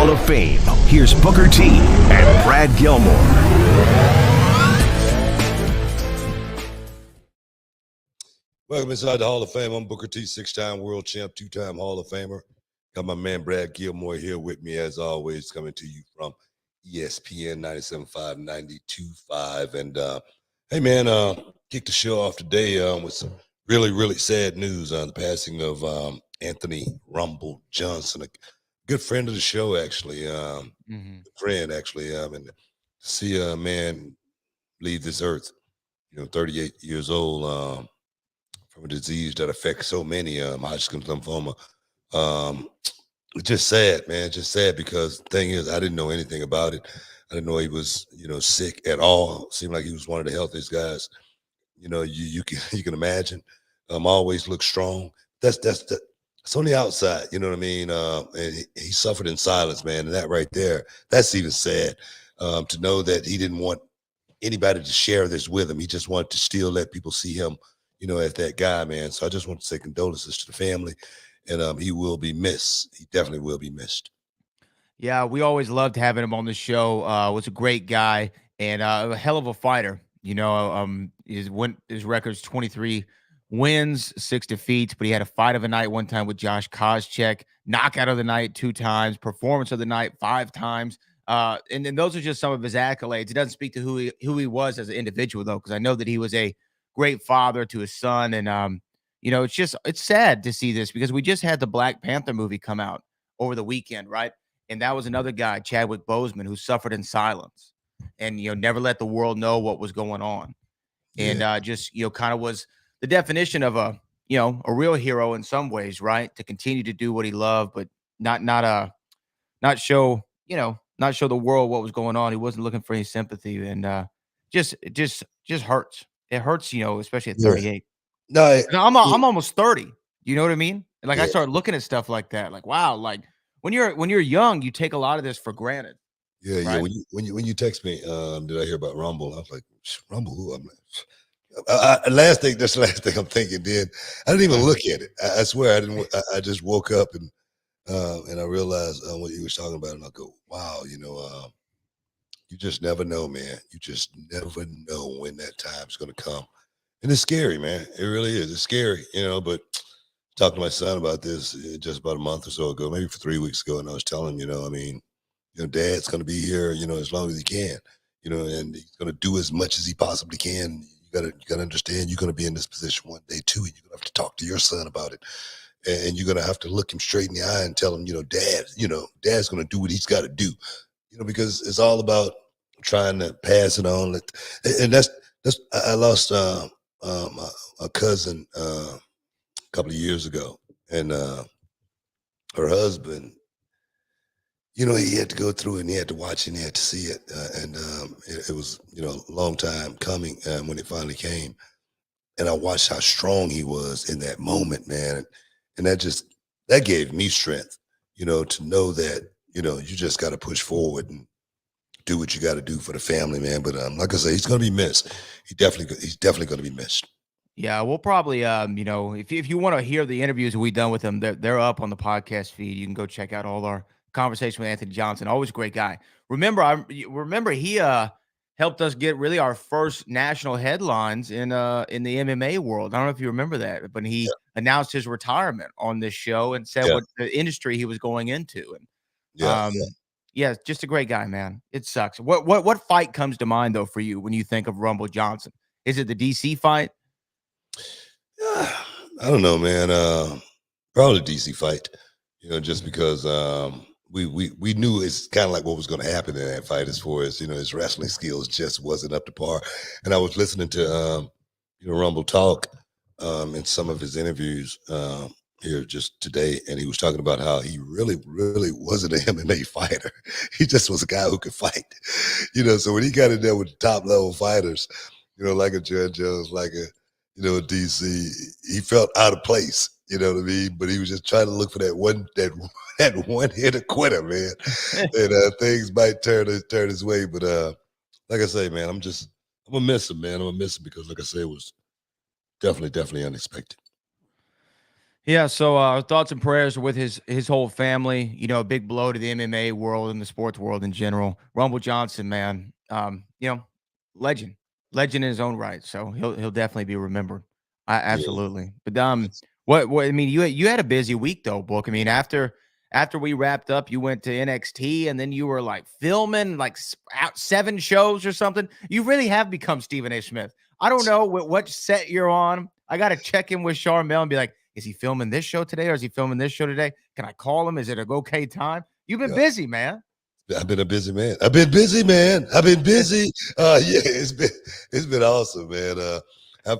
Hall of Fame, here's Booker T and Brad Gilmore. Welcome inside the Hall of Fame. I'm Booker T, six-time world champ, two-time Hall of Famer. Got my man Brad Gilmore here with me, as always, coming to you from ESPN 97.5, 92.5. And, hey, man, kick the show off today with some really, really sad news on the passing of Anthony Rumble Johnson, a good friend of the show, actually. Good friend, actually. And to see a man leave this earth, 38 years old, from a disease that affects so many, Hodgkin's lymphoma. It's just sad, man. Just sad because the thing is, I didn't know anything about it. I didn't know he was, sick at all. Seemed like he was one of the healthiest guys. You can imagine. Always looked strong. That's on the outside. You know what I mean? And he suffered in silence, man. And that right there, that's even sad. To know that he didn't want anybody to share this with him. He just wanted to still let people see him, as that guy, man. So I just want to say condolences to the family, and he will be missed. He definitely will be missed. Yeah, we always loved having him on the show. Was a great guy and a hell of a fighter. His record's 23 wins, 6 defeats, but he had a fight of the night one time with Josh Koscheck, knockout of the night 2 times, performance of the night 5 times. And then those are just some of his accolades. It doesn't speak to who he was as an individual, though, because I know that he was a great father to his son. And, it's sad to see this because we just had the Black Panther movie come out over the weekend, right? And that was another guy, Chadwick Boseman, who suffered in silence and, never let the world know what was going on. And kind of was the definition of a real hero in some ways, right? To continue to do what he loved, but not show the world what was going on. He wasn't looking for any sympathy, and it just hurts. It hurts, especially at 38. No, I'm almost 30. You know what I mean? And I started looking at stuff like that. Like, wow, like when you're young, you take a lot of this for granted. Yeah, right? yeah. When you text me, did I hear about Rumble? I was like, Rumble? Who? I'm like, last thing I'm thinking. Then I didn't even look at it. I swear I didn't. I just woke up and I realized what you was talking about, and I go, wow, you just never know, man. You just never know when that time's going to come. And it's scary, man. It really is. It's scary, but talked to my son about this just about a month or so ago, maybe for 3 weeks ago. And I was telling him, Dad's going to be here, as long as he can, and he's going to do as much as he possibly can. You gotta understand you're going to be in this position one day too. And you're going to have to talk to your son about it. And you're going to have to look him straight in the eye and tell him, Dad's going to do what he's got to do, because it's all about trying to pass it on. And I lost a cousin a couple of years ago, and her husband, he had to go through it and he had to watch it and he had to see it. And it was, a long time coming when it finally came. And I watched how strong he was in that moment, man. And that gave me strength, to know that, you just got to push forward and do what you got to do for the family, man. But like I say, he's going to be missed. He's definitely going to be missed. Yeah, we'll probably, if you want to hear the interviews we've done with him, they're up on the podcast feed. You can go check out all our conversation with Anthony Johnson. Always a great guy. Remember he helped us get really our first national headlines in the MMA world. I don't know if you remember that, but he announced his retirement on this show and said what the industry he was going into. And just a great guy, man. It sucks. What fight comes to mind though for you when you think of Rumble Johnson? Is it the DC fight? I don't know, man. Probably DC fight, just because we knew it's kind of like what was going to happen in that fight as far as, his wrestling skills just wasn't up to par. And I was listening to, Rumble talk in some of his interviews here just today, and he was talking about how he really, really wasn't an MMA fighter. He just was a guy who could fight, So when he got in there with the top level fighters, like a Judge Jones, like a DC, he felt out of place, you know what I mean? But he was just trying to look for that one hitter quitter, man. And things might turn his way. But like I say, man, I'm gonna miss him, man. I'm gonna miss him because, like I say, it was definitely unexpected. Yeah, so our thoughts and prayers are with his whole family. You know, a big blow to the MMA world and the sports world in general. Rumble Johnson, man, legend, legend in his own right. So he'll definitely be remembered. Yeah, Absolutely. But that's what I mean, you had a busy week though, Book. I mean, after we wrapped up, you went to NXT and then you were like filming like out 7 shows or something. You really have become Stephen A. Smith. I don't know what set you're on. I got to check in with Charmel and be like, is he filming this show today or is he filming this show today? Can I call him? Is it a okay time? You've been yeah. busy, man. I've been a busy man. I've been busy, man. I've been busy. Yeah, it's been awesome, man. I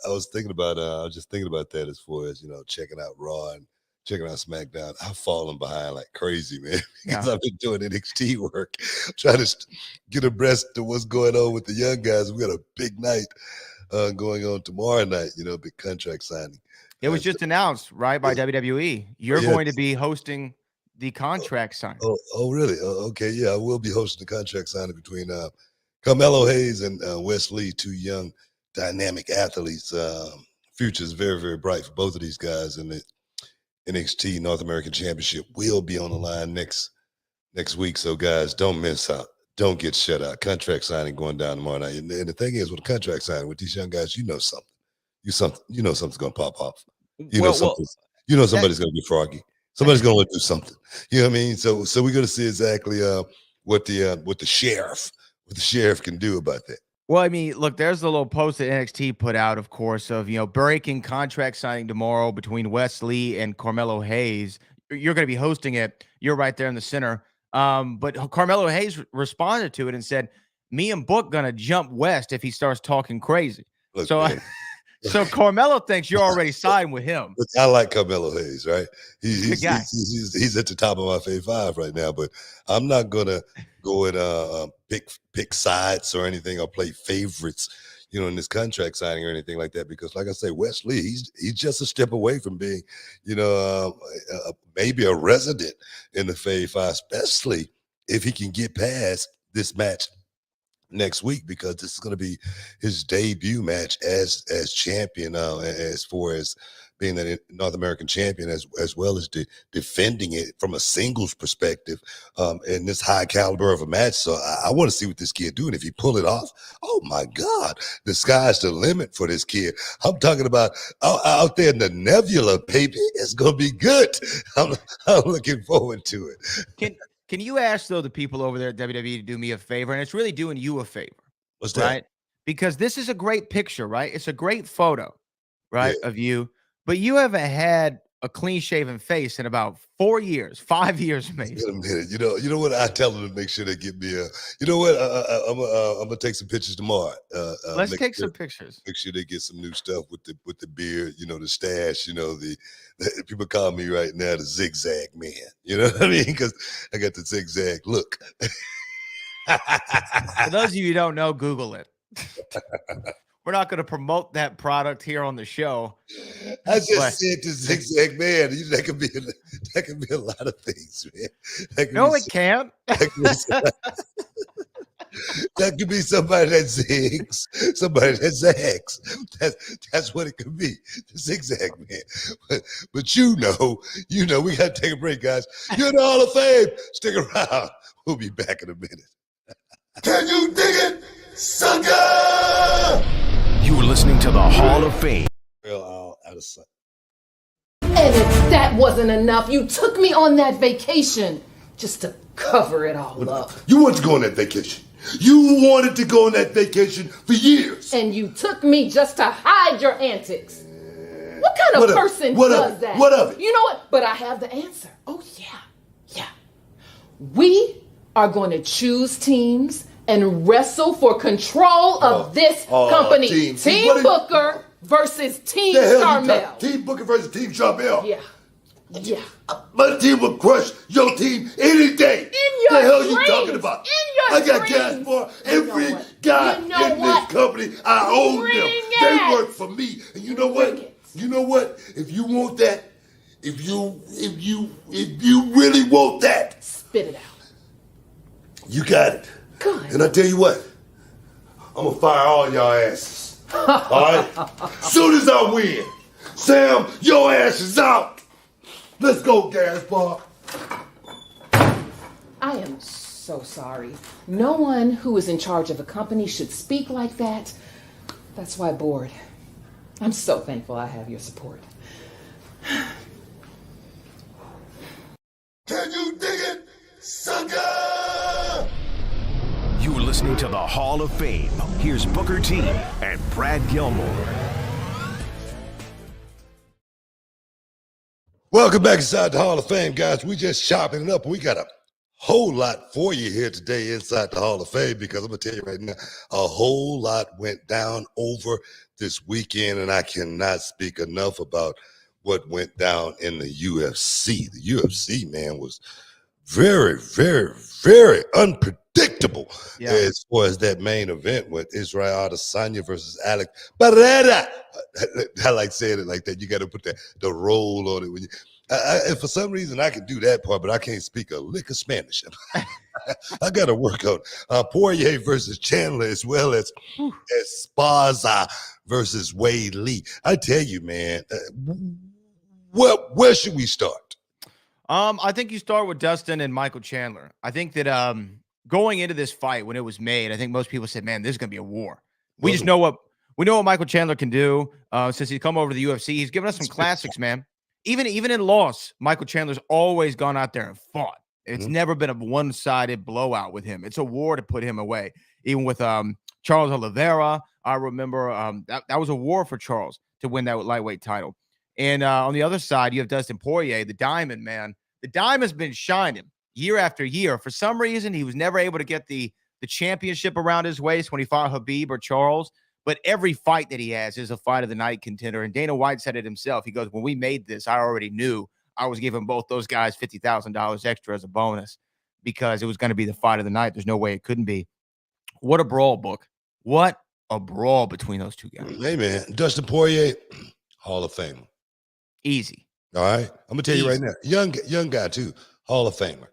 was thinking about I was just thinking about that as far as checking out Raw and checking out SmackDown. I've fallen behind like crazy, man, because Yeah. I've been doing NXT work, trying to get abreast to what's going on with the young guys. We got a big night going on tomorrow night. Big contract signing. It was So, just announced, right, by WWE. oh You're yeah. going to be hosting the contract signing. Oh, really? Okay, yeah. I will be hosting the contract signing between Carmelo Hayes and Wes Lee, two young, dynamic athletes. Future is very, very bright for both of these guys, and the NXT North American Championship will be on the line next week. So, guys, don't miss out. Don't get shut out. Contract signing going down tomorrow night. And the thing is, with the contract signing with these young guys, you know something. You know something's gonna pop off. You know Well, something. You know that somebody's gonna be froggy. Somebody's gonna want to do something. You know what I mean? So we're gonna see exactly what the sheriff can do about that. Well, I mean, look, there's the little post that NXT put out, of course, of breaking contract signing tomorrow between Wes Lee and Carmelo Hayes. You're going to be hosting it. You're right there in the center. But Carmelo Hayes responded to it and said, "Me and Book gonna jump West if he starts talking crazy." Look, So, man. so Carmelo thinks you're already signed with him. Look, I like Carmelo Hayes, right? Good guy. He's at the top of my fave five right now, but I'm not gonna go and pick sides or anything or play favorites, in this contract signing or anything like that. Because, like I say, Wes Lee, he's just a step away from being, maybe a resident in the fave five, especially if he can get past this match next week, because this is going to be his debut match as champion, as far as being the North American champion, as well as defending it from a singles perspective, in this high caliber of a match. So I want to see what this kid do, and if he pull it off, oh my God, the sky's the limit for this kid. I'm talking about out there in the nebula, baby. It's going to be good. I'm looking forward to it. Can you ask though the people over there at WWE to do me a favor, and it's really doing you a favor, What's that? right? Because this is a great picture, right? It's a great photo, Yeah. right, of you, but you haven't had a clean shaven face in about 4 years, 5 years, maybe. Wait a minute. You know what? I tell them to make sure they get me a. You know what? I'm gonna take some pictures tomorrow. Let's make take sure, some pictures. make sure they get some new stuff with the beard. The stash. The people call me right now the zigzag man. You know what I mean? Because I got the zigzag look. For those of you who don't know, Google it. We're not going to promote that product here on the show. I just But- said the zigzag man. That could be a lot of things, man. That could No, be it can't. That could be somebody that zigs, somebody that zags. That's what it could be. The zigzag man. But we gotta take a break, guys. You're in the Hall of Fame. Stick around. We'll be back in a minute. Can you dig it, sucker? You are listening to the Hall of Fame. Real out of sight. And if that wasn't enough, you took me on that vacation just to cover it all up. You wanted to go on that vacation. You wanted to go on that vacation for years. And you took me just to hide your antics. What kind of person does that? What of it? You know what? But I have the answer. Oh, yeah. We are going to choose teams and wrestle for control of this company. Team Booker versus Team Carmel. Team Booker versus Team Carmel. Yeah. My team will crush your team any day. In your the hell dreams. You talking about? In your I got dreams. gas for every guy in this company. I own them. They work for me. And you know what? You know what? If you want that, if you really want that, spit it out. You got it. Good. And I tell you what, I'm gonna fire all y'all asses. All right? Soon as I win, Sam, your ass is out. Let's go, Gaspar. I am so sorry. No one who is in charge of a company should speak like that. That's why, board, I'm so thankful I have your support. Can you dig it, sucker? You're listening to the Hall of Fame. Here's Booker T and Brad Gilmore. Welcome back inside the Hall of Fame, guys. We just chopping it up. We got a whole lot for you here today inside the Hall of Fame because I'm going to tell you right now, a whole lot went down over this weekend, and I cannot speak enough about what went down in the UFC. The UFC, man, was very, very, very unpredictable as far as that main event with Israel Adesanya versus Alex Pereira. I like saying it like that. You got to put the roll on it. When you, and for some reason, I can do that part, but I can't speak a lick of Spanish. I got to work on Poirier versus Chandler as well as Esparza versus Wade Lee. I tell you, man, where should we start? I think you start with Dustin and Michael Chandler. I think that going into this fight when it was made, I think most people said, "Man, this is going to be a war." We know what Michael Chandler can do since he's come over to the UFC. He's given us some classics, man. Even in loss, Michael Chandler's always gone out there and fought. It's never been a one-sided blowout with him. It's a war to put him away. Even with Charles Oliveira, I remember that was a war for Charles to win that lightweight title. And on the other side, you have Dustin Poirier, the Diamond, man. The Diamond's been shining year after year. For some reason, he was never able to get the championship around his waist when he fought Khabib or Charles. But every fight that he has is a fight of the night contender. And Dana White said it himself. He goes, when we made this, I already knew I was giving both those guys $50,000 extra as a bonus because it was going to be the fight of the night. There's no way it couldn't be. What a brawl, Book. What a brawl between those two guys. Hey, man. Dustin Poirier, Hall of Famer. Easy. All right. I'm going to tell you right now. Young guy, too. Hall of Famer.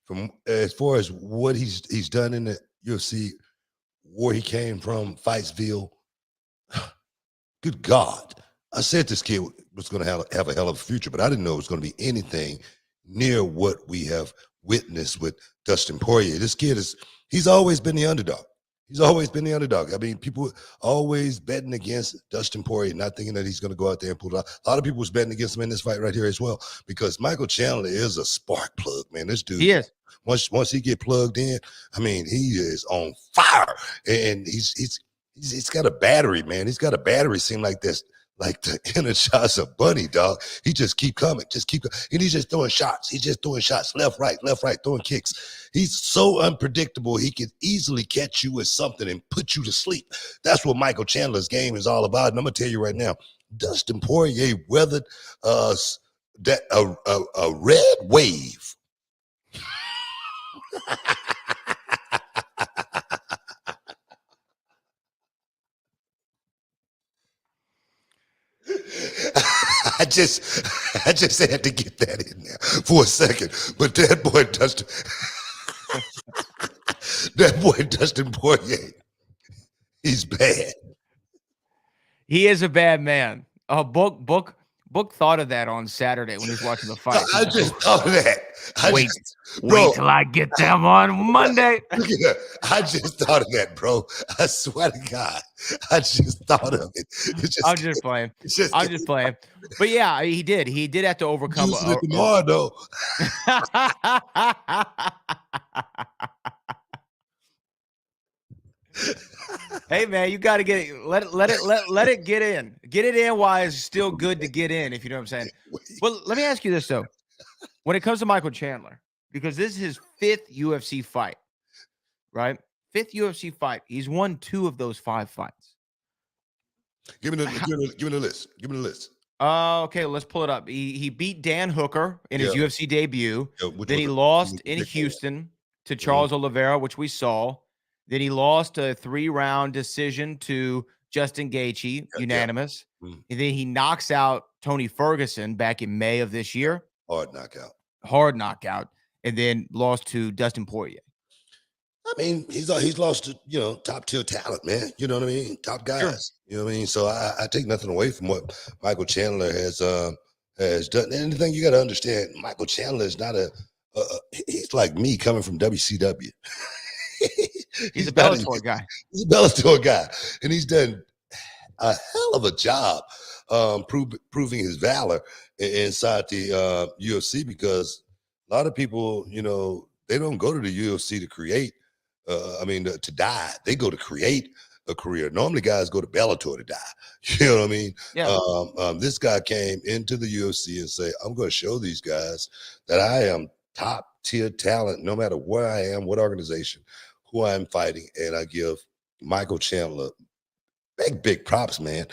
From as far as what he's done in the UFC, where he came from, Fightsville. Good God. I said this kid was going to have a hell of a future, but I didn't know it was going to be anything near what we have witnessed with Dustin Poirier. This kid he's always been the underdog. He's always been the underdog. I mean, people always betting against Dustin Poirier, not thinking that he's going to go out there and pull it out. A lot of people was betting against him in this fight right here as well, because Michael Chandler is a spark plug, man. This dude, he is. Once he get plugged in, I mean, he is on fire, and he's got a battery, man. He's got a battery. Seem like this, like the Energizer Bunny, dog. He just keep coming, and he's just throwing shots. He's just throwing shots, left, right, throwing kicks. He's so unpredictable. He could easily catch you with something and put you to sleep. That's what Michael Chandler's game is all about. And I'm gonna tell you right now, Dustin Poirier weathered a red wave. I just had to get that in there for a second. But that boy Dustin Poirier, he's bad. He is a bad man. Book thought of that on Saturday when he was watching the fight. I just thought of that. Wait till I get them on Monday. I just thought of that, bro. I swear to God, I just thought of it. I'm just playing. But yeah, he did. He did have to overcome. Tomorrow, though. Hey man, you got to get it. Let it get in. Get it in while it's still good to get in. If you know what I'm saying. Well, let me ask you this though: when it comes to Michael Chandler, because this is his 5th UFC fight, right? 5th UFC fight. He's won 2 of those 5 fights. Give me the list. Okay, let's pull it up. He beat Dan Hooker in his UFC debut. Then he lost in Houston to Charles Oliveira, which we saw. Then he lost a 3-round decision to Justin Gaethje, unanimous. And then he knocks out Tony Ferguson back in May of this year. Hard knockout. And then lost to Dustin Poirier. I mean, he's lost to, top tier talent, man. You know what I mean? Top guys. Sure. You know what I mean? So I take nothing away from what Michael Chandler has done. And the thing you got to understand, Michael Chandler is not he's like me coming from WCW. He's a not Bellator guy. He's a Bellator guy, and he's done a hell of a job proving his valor inside the UFC, because a lot of people, they don't go to the UFC to create. To die. They go to create a career. Normally, guys go to Bellator to die. You know what I mean? Yeah. This guy came into the UFC and say, "I'm going to show these guys that I am top tier talent, no matter where I am, what organization, who I am fighting." And I give Michael Chandler big props, man.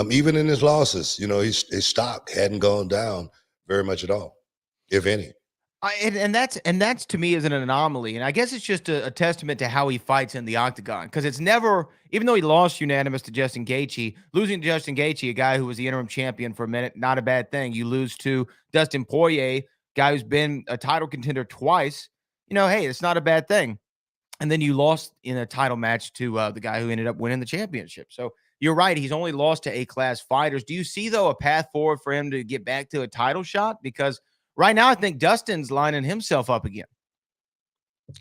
Even in his losses, his stock hadn't gone down very much at all, if any. And that's to me is an anomaly, and I guess it's just a testament to how he fights in the octagon, because it's never, even though he lost unanimous to Justin Gaethje, losing to Justin Gaethje, a guy who was the interim champion for a minute, not a bad thing. You lose to Dustin Poirier, guy who's been a title contender twice. Hey, it's not a bad thing. And then you lost in a title match to the guy who ended up winning the championship. So you're right, he's only lost to A-class fighters. Do you see, though, a path forward for him to get back to a title shot? Because right now, I think Dustin's lining himself up again.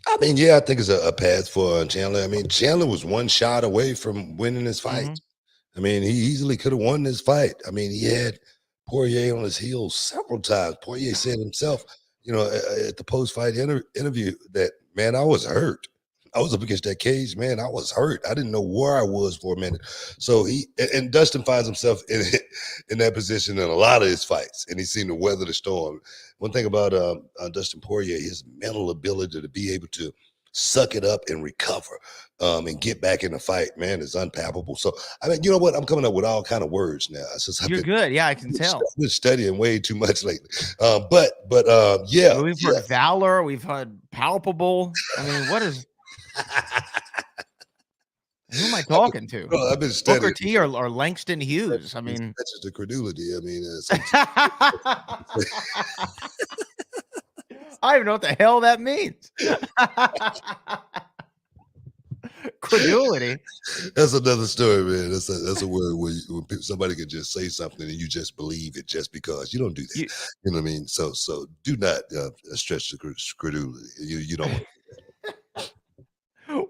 I mean, yeah, I think it's a path for Chandler. I mean, Chandler was one shot away from winning his fight. Mm-hmm. I mean, he easily could have won this fight. I mean, he had Poirier on his heels several times. Poirier said himself, at the post-fight interview that, man, I was hurt. I was up against that cage, man. I was hurt. I didn't know where I was for a minute. So and Dustin finds himself in that position in a lot of his fights, and he seemed to weather the storm. One thing about Dustin Poirier, his mental ability to be able to suck it up and recover and get back in the fight, man, is unpalatable. So, I mean, you know what? I'm coming up with all kind of words now. You're good. Yeah, I can tell. I've been studying way too much lately. Yeah. We've heard valor. We've heard palpable. I mean, what is... Who am I talking to? Bro, I've been studying. Booker T or Langston Hughes. I mean, that's just the credulity. I mean, I don't even know what the hell that means. Credulity. That's another story, man. That's a word where somebody can just say something and you just believe it just because. You don't do that. You know what I mean? So do not stretch the credulity. You don't want to do that.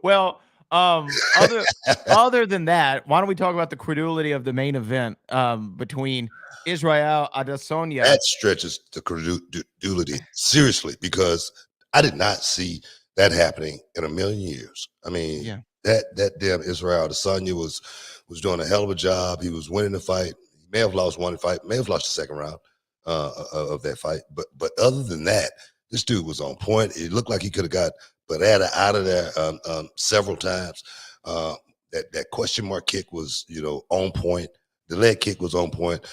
Well, other than that, why don't we talk about the credulity of the main event between Israel Adesanya? That stretches the credulity seriously, because I did not see that happening in a million years. I mean, that damn Israel Adesanya was doing a hell of a job. He was winning the fight. He may have lost one fight, may have lost the second round of that fight. But other than that, this dude was on point. It looked like he could have got Barrera out of there several times. That question mark kick was, on point. The leg kick was on point.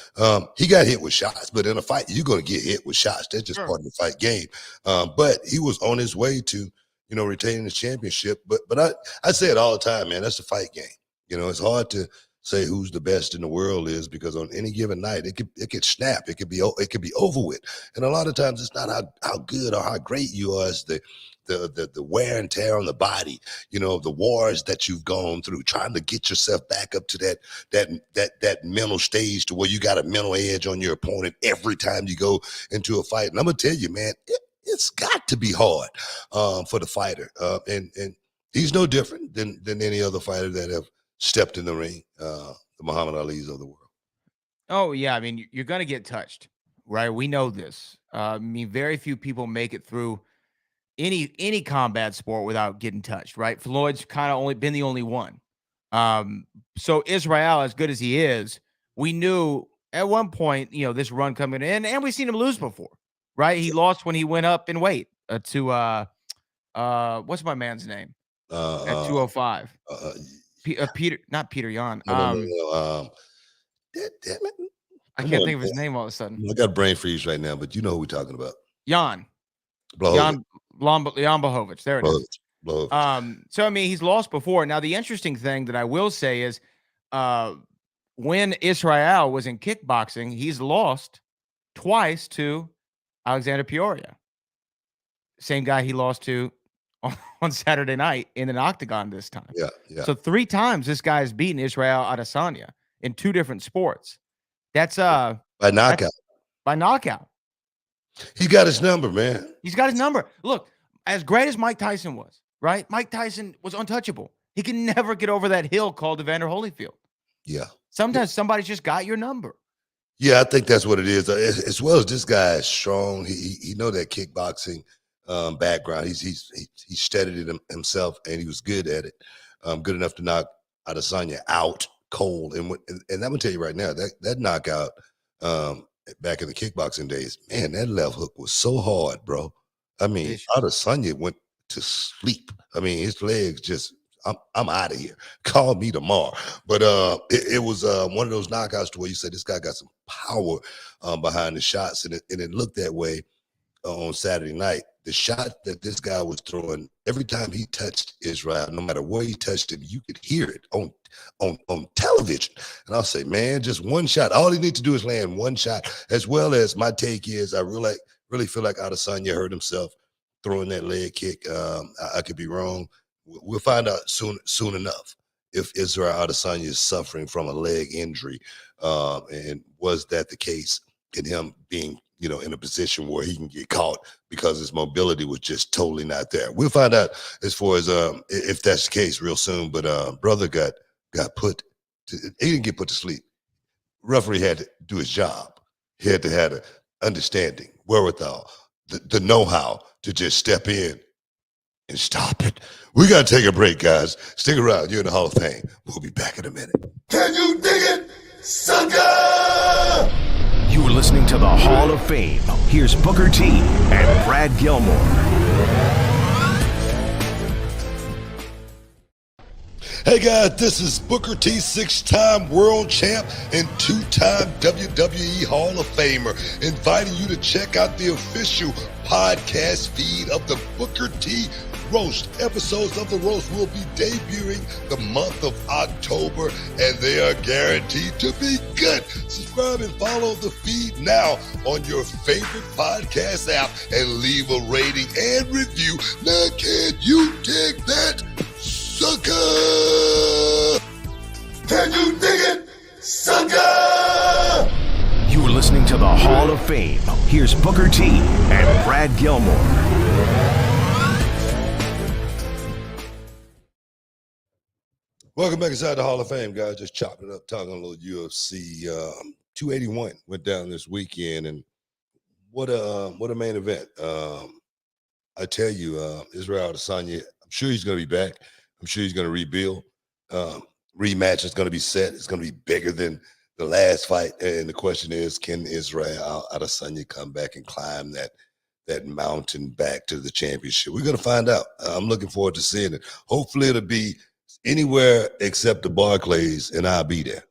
He got hit with shots, but in a fight, you're going to get hit with shots. That's just part of the fight game. But he was on his way to, retaining the championship. But I say it all the time, man. That's the fight game. It's hard to say who's the best in the world is, because on any given night, it could snap. It could be over with. And a lot of times it's not how good or how great you are. It's the wear and tear on the body, the wars that you've gone through, trying to get yourself back up to that mental stage to where you got a mental edge on your opponent every time you go into a fight. And I'm gonna tell you, man, it's got to be hard for the fighter, and he's no different than any other fighter that have stepped in the ring, the Muhammad Ali's of the world. Oh yeah, I mean, you're gonna get touched, right? We know this. I mean, very few people make it through any combat sport without getting touched, right? Floyd's kind of only been the only one. So Israel, as good as he is, we knew at one point, this run coming in, and we've seen him lose before, right? He lost when he went up in weight to what's my man's name at 205? Peter, not Peter Yan. Damn it. I can't think of his name all of a sudden. I got brain freeze right now, but you know who we're talking about. Jan Blachowicz. There it is. So I mean, he's lost before. Now, the interesting thing that I will say is, when Israel was in kickboxing, he's lost twice to Alexander Peoria. Same guy he lost to on Saturday night in an octagon this time. Yeah, yeah. So 3 times this guy's beaten Israel Adesanya in 2 different sports. That's By knockout. by knockout. He got his number, man. He's got his number. Look, as great as Mike Tyson was, right? Mike Tyson was untouchable. He can never get over that hill called Evander Holyfield. Yeah. Sometimes somebody's just got your number. Yeah, I think that's what it is. As well as this guy is strong. He know that kickboxing background. He studied it himself, and he was good at it. Good enough to knock Adesanya out cold. And I'm gonna tell you right now, that knockout back in the kickboxing days, man, that left hook was so hard, bro. I mean, Adesanya went to sleep. I mean, his legs just. I'm out of here. Call me tomorrow. But it was one of those knockouts to where you said this guy got some power behind the shots, and it looked that way on Saturday night. The shot that this guy was throwing, every time he touched Israel, no matter where he touched him, you could hear it on television. And I'll say, man, just one shot. All he needs to do is land one shot. As well as my take is, I really feel like Adesanya hurt himself throwing that leg kick. I could be wrong. We'll find out soon enough if Israel Adesanya is suffering from a leg injury, and was that the case in him being, in a position where he can get caught because his mobility was just totally not there. We'll find out as far as if that's the case real soon. But brother got put to, he didn't get put to sleep. Referee had to do his job. He had to have the understanding, wherewithal, the know-how to just step in and stop it. We got to take a break, guys. Stick around. You're in the Hall of Fame. We'll be back in a minute. Can you dig it, sucker? You're listening to the Hall of Fame. Here's Booker T and Brad Gilmore. Hey guys, this is Booker T, 6-time world champ and 2-time WWE Hall of Famer, inviting you to check out the official podcast feed of the Booker T Roast. Episodes of the Roast will be debuting the month of October, and they are guaranteed to be good. Subscribe and follow the feed now on your favorite podcast app and leave a rating and review. Now, can you dig that, sucker? Can you dig it, sucker? You're listening to the Hall of Fame. Here's Booker T and Brad Gilmore. Welcome back inside the Hall of Fame, guys. Just chopping it up, talking a little UFC. 281 went down this weekend, and what a main event. I tell you, Israel Adesanya, I'm sure he's going to be back. I'm sure he's going to rebuild. Rematch is going to be set. It's going to be bigger than the last fight. And the question is, can Israel Adesanya come back and climb that mountain back to the championship? We're going to find out. I'm looking forward to seeing it. Hopefully it'll be anywhere except the Barclays, and I'll be there.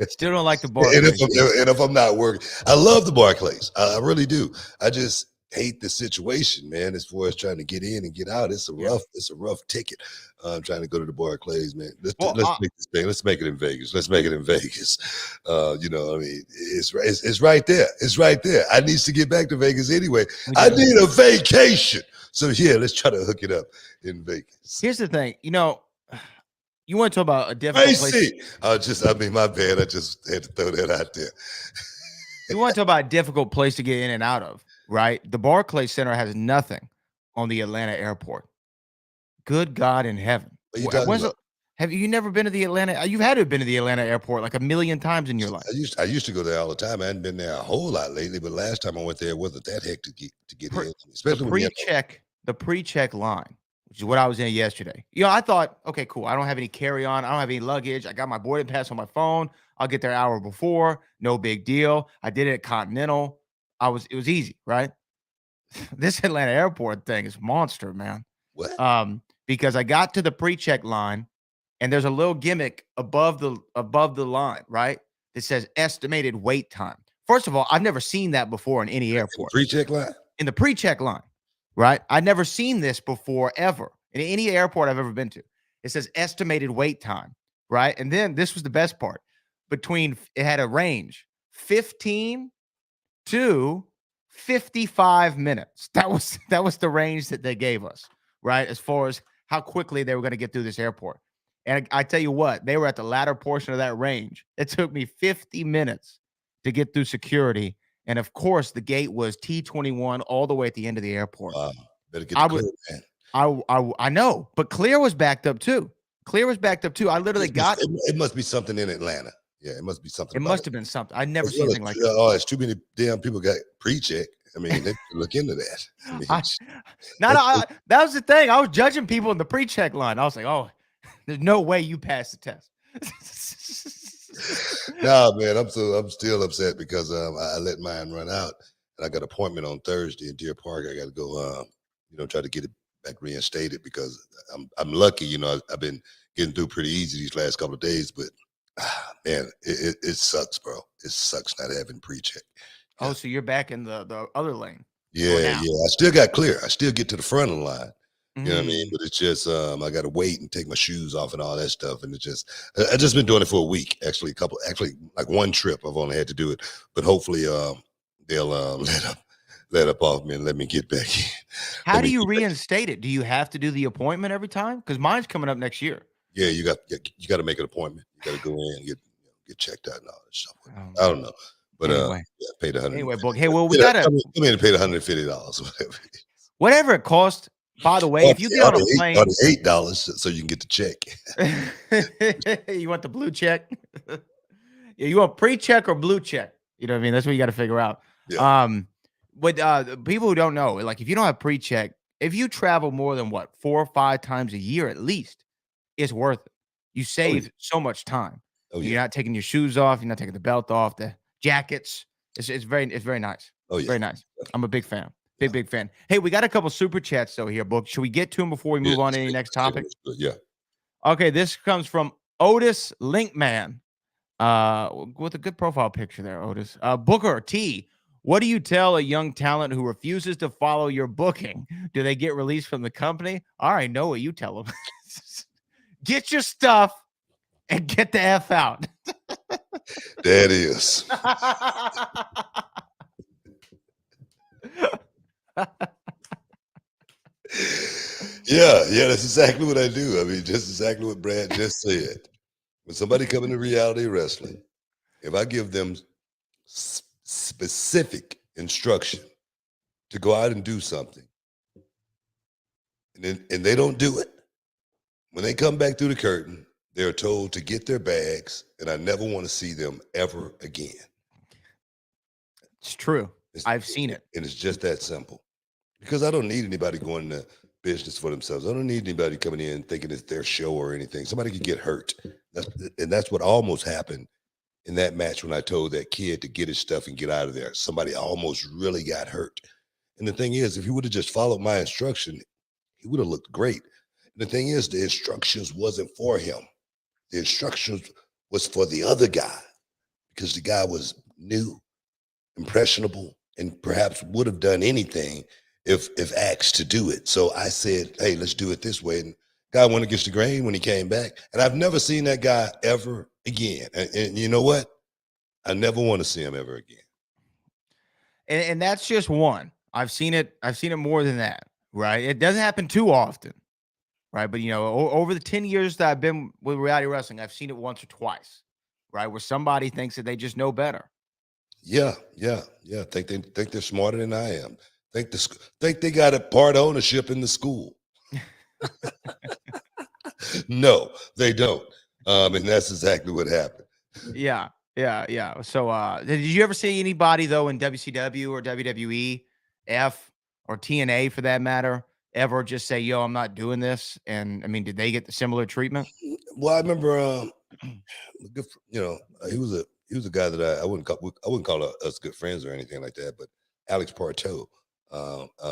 Still don't like the Barclays. And if I'm not working, I love the Barclays. I really do. I just hate the situation, man. As far as trying to get in and get out, it's a rough ticket. Trying to go to the Barclays, man. Let's make this thing. Let's make it in Vegas. Let's make it in Vegas. I mean, it's right there. It's right there. I need to get back to Vegas anyway. I need a vacation. So yeah, let's try to hook it up in Vegas. Here's the thing, you want to talk about a difficult place. My bad. I just had to throw that out there. You want to talk about a difficult place to get in and out of, right? The Barclays Center has nothing on the Atlanta airport. Good God in heaven. Have you never been to the Atlanta? You've had to have been to the Atlanta airport like a million times in your life. I used to go there all the time. I hadn't been there a whole lot lately, but last time I went there, it wasn't that hectic to get in. Especially the pre-check line, which is what I was in yesterday. I thought, okay, cool. I don't have any carry-on. I don't have any luggage. I got my boarding pass on my phone. I'll get there an hour before. No big deal. I did it at Continental. It was easy, right? This Atlanta airport thing is monster, man. What? Because I got to the pre-check line, and there's a little gimmick above the line, right? That says estimated wait time. First of all, I've never seen that before in any airport. Pre-check line? In the pre-check line, right? I'd never seen this before ever in any airport I've ever been to. It says estimated wait time, right? And then this was the best part. It had a range 15 to 55 minutes. That was the range that they gave us, right? As far as how quickly they were going to get through this airport. And I tell you what, they were at the latter portion of that range. It took me 50 minutes to get through security. And of course, the gate was T21 all the way at the end of the airport. Wow. Better get clear, man. I know, but Clear was backed up too. I literally it must be something in Atlanta. Yeah, it must be something. It must have been something. I'd never seen anything like that. Oh, it's too many damn people got pre-check. I mean, they look into that. I mean, that was the thing. I was judging people in the pre-check line. I was like, oh, there's no way you passed the test. Nah, man, I'm still upset because I let mine run out, and I got an appointment on Thursday in Deer Park. I got to go, try to get it back reinstated because I'm lucky. You know, I've been getting through pretty easy these last couple of days, but man, it sucks, bro. It sucks not having pre-check. Yeah. Oh, so you're back in the other lane. Yeah. I still got clear. I still get to the front of the line. You know what I mean? But it's just I got to wait and take my shoes off and all that stuff. And I just been doing it for a week. Actually, like one trip. I've only had to do it, but hopefully they'll let up off me and let me get back in. How do you reinstate it? Do you have to do the appointment every time? Because mine's coming up next year. Yeah, you got to make an appointment. You got to go in and get checked out and all that stuff. I don't know, but anyway. Paid $100. Anyway, book. Hey, well, we gotta come in and paid $150, whatever it cost. By the way, if you get on a plane, $8 so you can get the check. You want the blue check? Yeah, you want pre-check or blue check? You know what I mean? That's what you got to figure out. Yeah. But people who don't know, like if you don't have pre-check, if you travel more than 4 or 5 times a year at least, it's worth it. You save so much time. You're not taking your shoes off. You're not taking the belt off. The jackets. It's very nice. Oh yeah, very nice. I'm a big fan. Big fan. Hey, we got a couple super chats though here, Book. Should we get to them before we move on to any next topic? Yeah. Okay, this comes from Otis Linkman. With a good profile picture there, Otis. Booker T. What do you tell a young talent who refuses to follow your booking? Do they get released from the company? I already know what you tell them. Get your stuff and get the F out. That is. Yeah, that's exactly what I do. I mean, just exactly what Brad just said. When somebody come into reality wrestling, if I give them specific instruction to go out and do something, and they don't do it, when they come back through the curtain, they're told to get their bags, and I never want to see them ever again. It's true. I've seen it. And it's just that simple. Because I don't need anybody going into business for themselves. I don't need anybody coming in thinking it's their show or anything. Somebody could get hurt. That's what almost happened in that match when I told that kid to get his stuff and get out of there. Somebody almost really got hurt. And the thing is, if he would have just followed my instruction, he would have looked great. And the thing is, the instructions wasn't for him. The instructions was for the other guy because the guy was new, impressionable, and perhaps would have done anything if asked to do it. So I said, hey, let's do it this way. And guy went against the grain when he came back. And I've never seen that guy ever again. And you know what? I never want to see him ever again. And that's just one. I've seen it more than that, right? It doesn't happen too often, right? But, over the 10 years that I've been with reality wrestling, I've seen it once or twice, right? Where somebody thinks that they just know better. Yeah. Think they're smarter than I am. Think they got a part ownership in the school. No, they don't. And that's exactly what happened. Yeah. So, did you ever see anybody though in WCW or WWE, F or TNA for that matter, ever just say, "Yo, I'm not doing this"? And I mean, did they get the similar treatment? Well, I remember, he was a guy that I wouldn't call us good friends or anything like that. But Alex Parteau,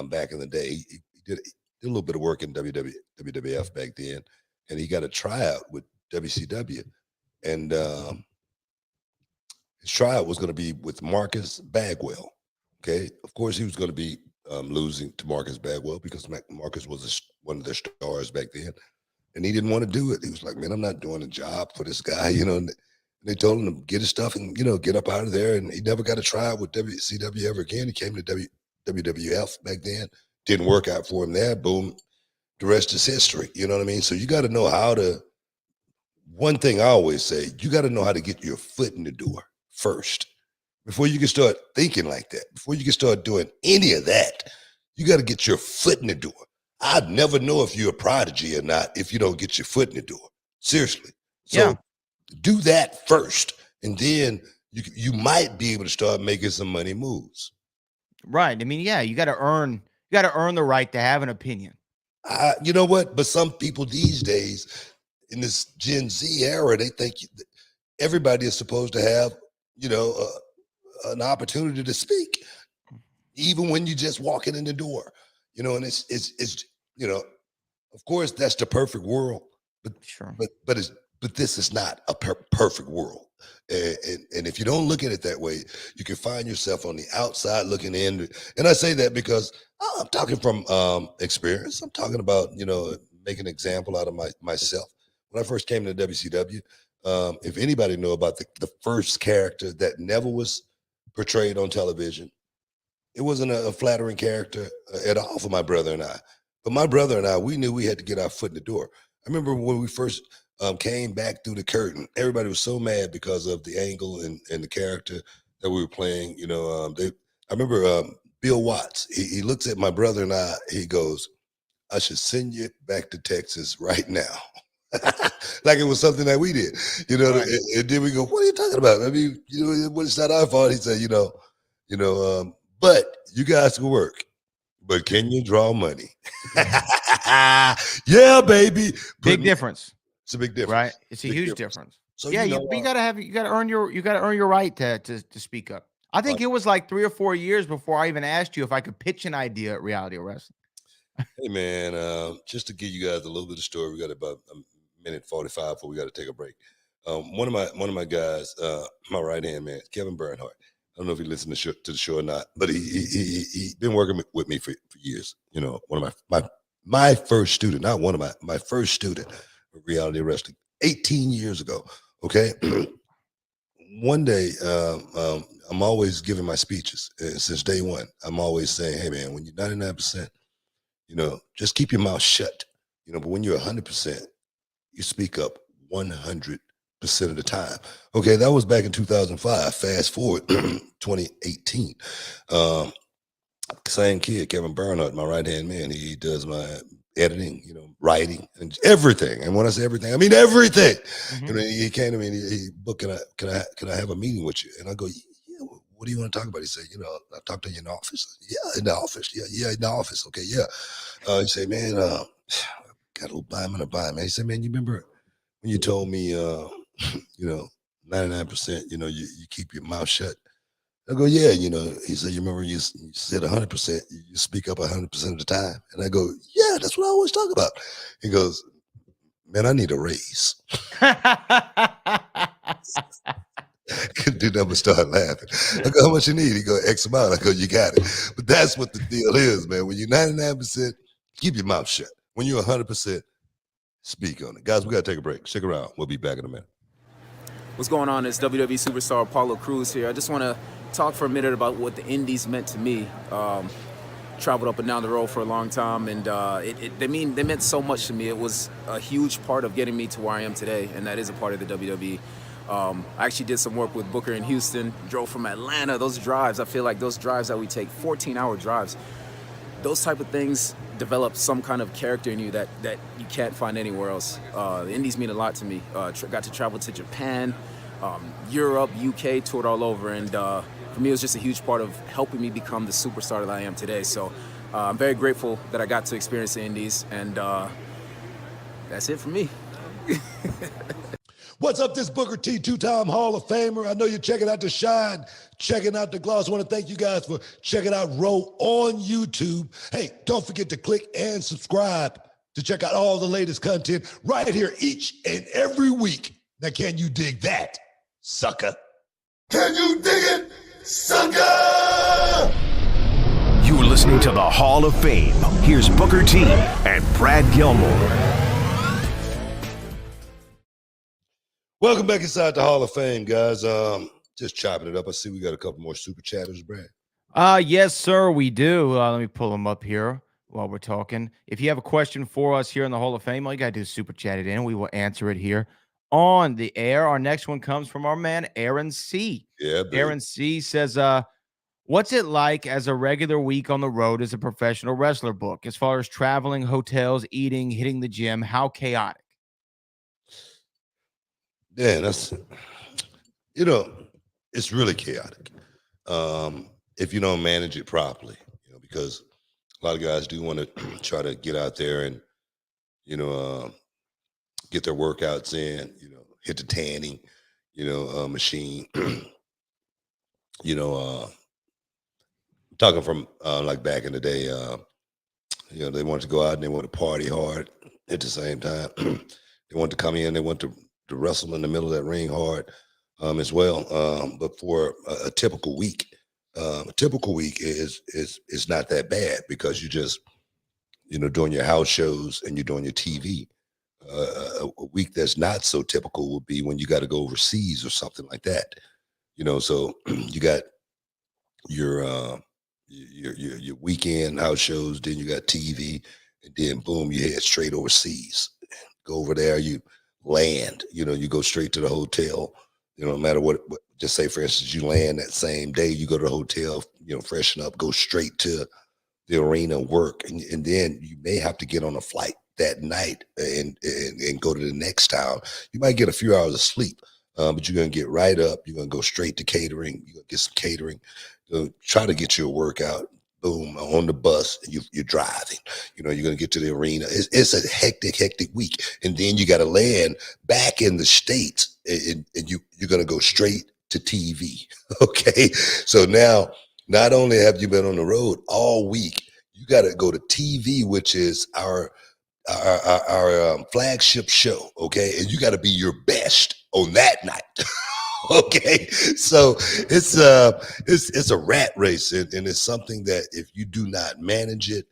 back in the day, he did a little bit of work in WWF back then, and he got a tryout with WCW, and his tryout was going to be with Marcus Bagwell. Okay, of course he was going to be losing to Marcus Bagwell because Marcus was one of their stars back then, and he didn't want to do it. He was like, "Man, I'm not doing a job for this guy," And they told him to get his stuff and, get up out of there. And he never got a try with WCW ever again. He came to WWF back then. Didn't work out for him there. Boom. The rest is history. You know what I mean? So you got to know how to, one thing I always say, you got to know how to get your foot in the door first before you can start thinking like that. Before you can start doing any of that, you got to get your foot in the door. I'd never know if you're a prodigy or not if you don't get your foot in the door. Seriously. So do that first, and then you might be able to start making some money moves. Right. I mean, yeah, you got to earn the right to have an opinion. You know what? But some people these days in this Gen Z era, they think everybody is supposed to have, an opportunity to speak, even when you're just walking in the door, and it's of course that's the perfect world, but sure. But this is not a perfect world. And if you don't look at it that way, you can find yourself on the outside looking in. And I say that because I'm talking from experience. I'm talking about, making an example out of myself. When I first came to WCW, if anybody know about the first character that never was portrayed on television, it wasn't a flattering character at all for my brother and I. But my brother and I, we knew we had to get our foot in the door. I remember when we first came back through the curtain, everybody was so mad because of the angle and the character that we were playing. I remember Bill Watts, he looks at my brother and I, he goes, "I should send you back to Texas right now." Like it was something that we did, right. And then we go, "What are you talking about? I mean, it's not our fault." He said, "But you guys can work, but can you draw money?" Yeah, baby. Big difference. It's a big difference, right? It's a huge difference. So yeah, you gotta earn your right to speak up. I think it was like 3 or 4 years before I even asked you if I could pitch an idea at Reality Wrestling. Hey man, just to give you guys a little bit of story, we got about a minute 45 before we got to take a break. One of my guys, my right hand man, Kevin Bernhardt. I don't know if he listened to the show or not, but he been working with me for years. One of my first student, not one of my first student of Reality Wrestling, 18 years ago. Okay, one day I'm always giving my speeches since day one. I'm always saying, "Hey man, when you're 99%, just keep your mouth shut. But when you're 100%, you speak up 100% of the time." Okay, that was back in 2005. Fast forward 2018. Same kid, Kevin Bernhardt, my right hand man. He does my editing, writing, and everything. And when I say everything, I mean everything. Mm-hmm. He came to me and he booked, can I have a meeting with you? And I go, "Yeah, what do you want to talk about?" He said, "I talked to you in the office." "Yeah, in the office." "Yeah, in the office." "Okay, yeah." He said, "Man, got a little bind in a bind, man." He said, "Man, you remember when you told me 99%, you keep your mouth shut?" I go, "Yeah." He said, "You remember you said 100%, you speak up 100% of the time?" And I go, "Yeah, that's what I always talk about." He goes, "Man, I need a raise." Couldn't do nothing but start laughing. I go, "How much you need?" He go, "X amount." I go, "You got it." But that's what the deal is, man. When you're 99%, keep your mouth shut. When you're 100%, speak on it. Guys, we got to take a break. Stick around. We'll be back in a minute. What's going on? It's WWE superstar Apollo Crews here. I just want to talk for a minute about what the Indies meant to me. Traveled up and down the road for a long time, and they meant so much to me. It was a huge part of getting me to where I am today, and that is a part of the WWE. I actually did some work with Booker in Houston, drove from Atlanta. Those drives, I feel like those drives that we take, 14-hour drives, those type of things develop some kind of character in you that you can't find anywhere else. The Indies mean a lot to me. Got to travel to Japan, Europe, UK, toured all over, and for me it was just a huge part of helping me become the superstar that I am today. So I'm very grateful that I got to experience the Indies, and that's it for me. What's up, this Booker T, two-time Hall of Famer. I know you're checking out the shine, checking out the gloss. I want to thank you guys for checking out Row on YouTube. Hey, don't forget to click and subscribe to check out all the latest content right here each and every week. Now, can you dig that, sucker? Can you dig it, sucker? You're listening to the Hall of Fame. Here's Booker T and Brad Gilmore. Welcome back inside the Hall of Fame, guys. Just chopping it up. I see we got a couple more super chatters, Brad. Yes, sir, we do. Let me pull them up here while we're talking. If you have a question for us here in the Hall of Fame, all you gotta do is super chat it in. We will answer it here on the air. Our next one comes from our man Aaron C. Yeah, baby. Aaron C says, what's it like as a regular week on the road as a professional wrestler book? As far as traveling, hotels, eating, hitting the gym, how chaotic? Yeah, that's it's really chaotic. If you don't manage it properly, because a lot of guys do want to try to get out there and you know get their workouts in, hit the tanning, machine. Talking from like back in the day, they wanted to go out and they wanted to party hard at the same time. They wanted to come in, they want to wrestle in the middle of that ring hard as well. But for a typical week, is not that bad because you just doing your house shows and you're doing your TV. A week that's not so typical would be when you got to go overseas or something like that. So you got your your weekend house shows, then you got TV, and then boom, you head straight overseas. Go over there, you land, you go straight to the hotel. No matter what, just say for instance, you land that same day, you go to the hotel, freshen up, go straight to the arena, work, and then you may have to get on a flight that night and go to the next town. You might get a few hours of sleep, but you're gonna get right up. You're gonna go straight to catering. You're gonna get some catering. Try to get your workout. Boom, on the bus. You're driving. You're gonna get to the arena. It's a hectic week, and then you got to land back in the States, and you're gonna go straight to TV. Okay, so now not only have you been on the road all week, you got to go to TV, which is our flagship show. Okay, and you got to be your best on that night. Okay, so it's a rat race, and it's something that if you do not manage it,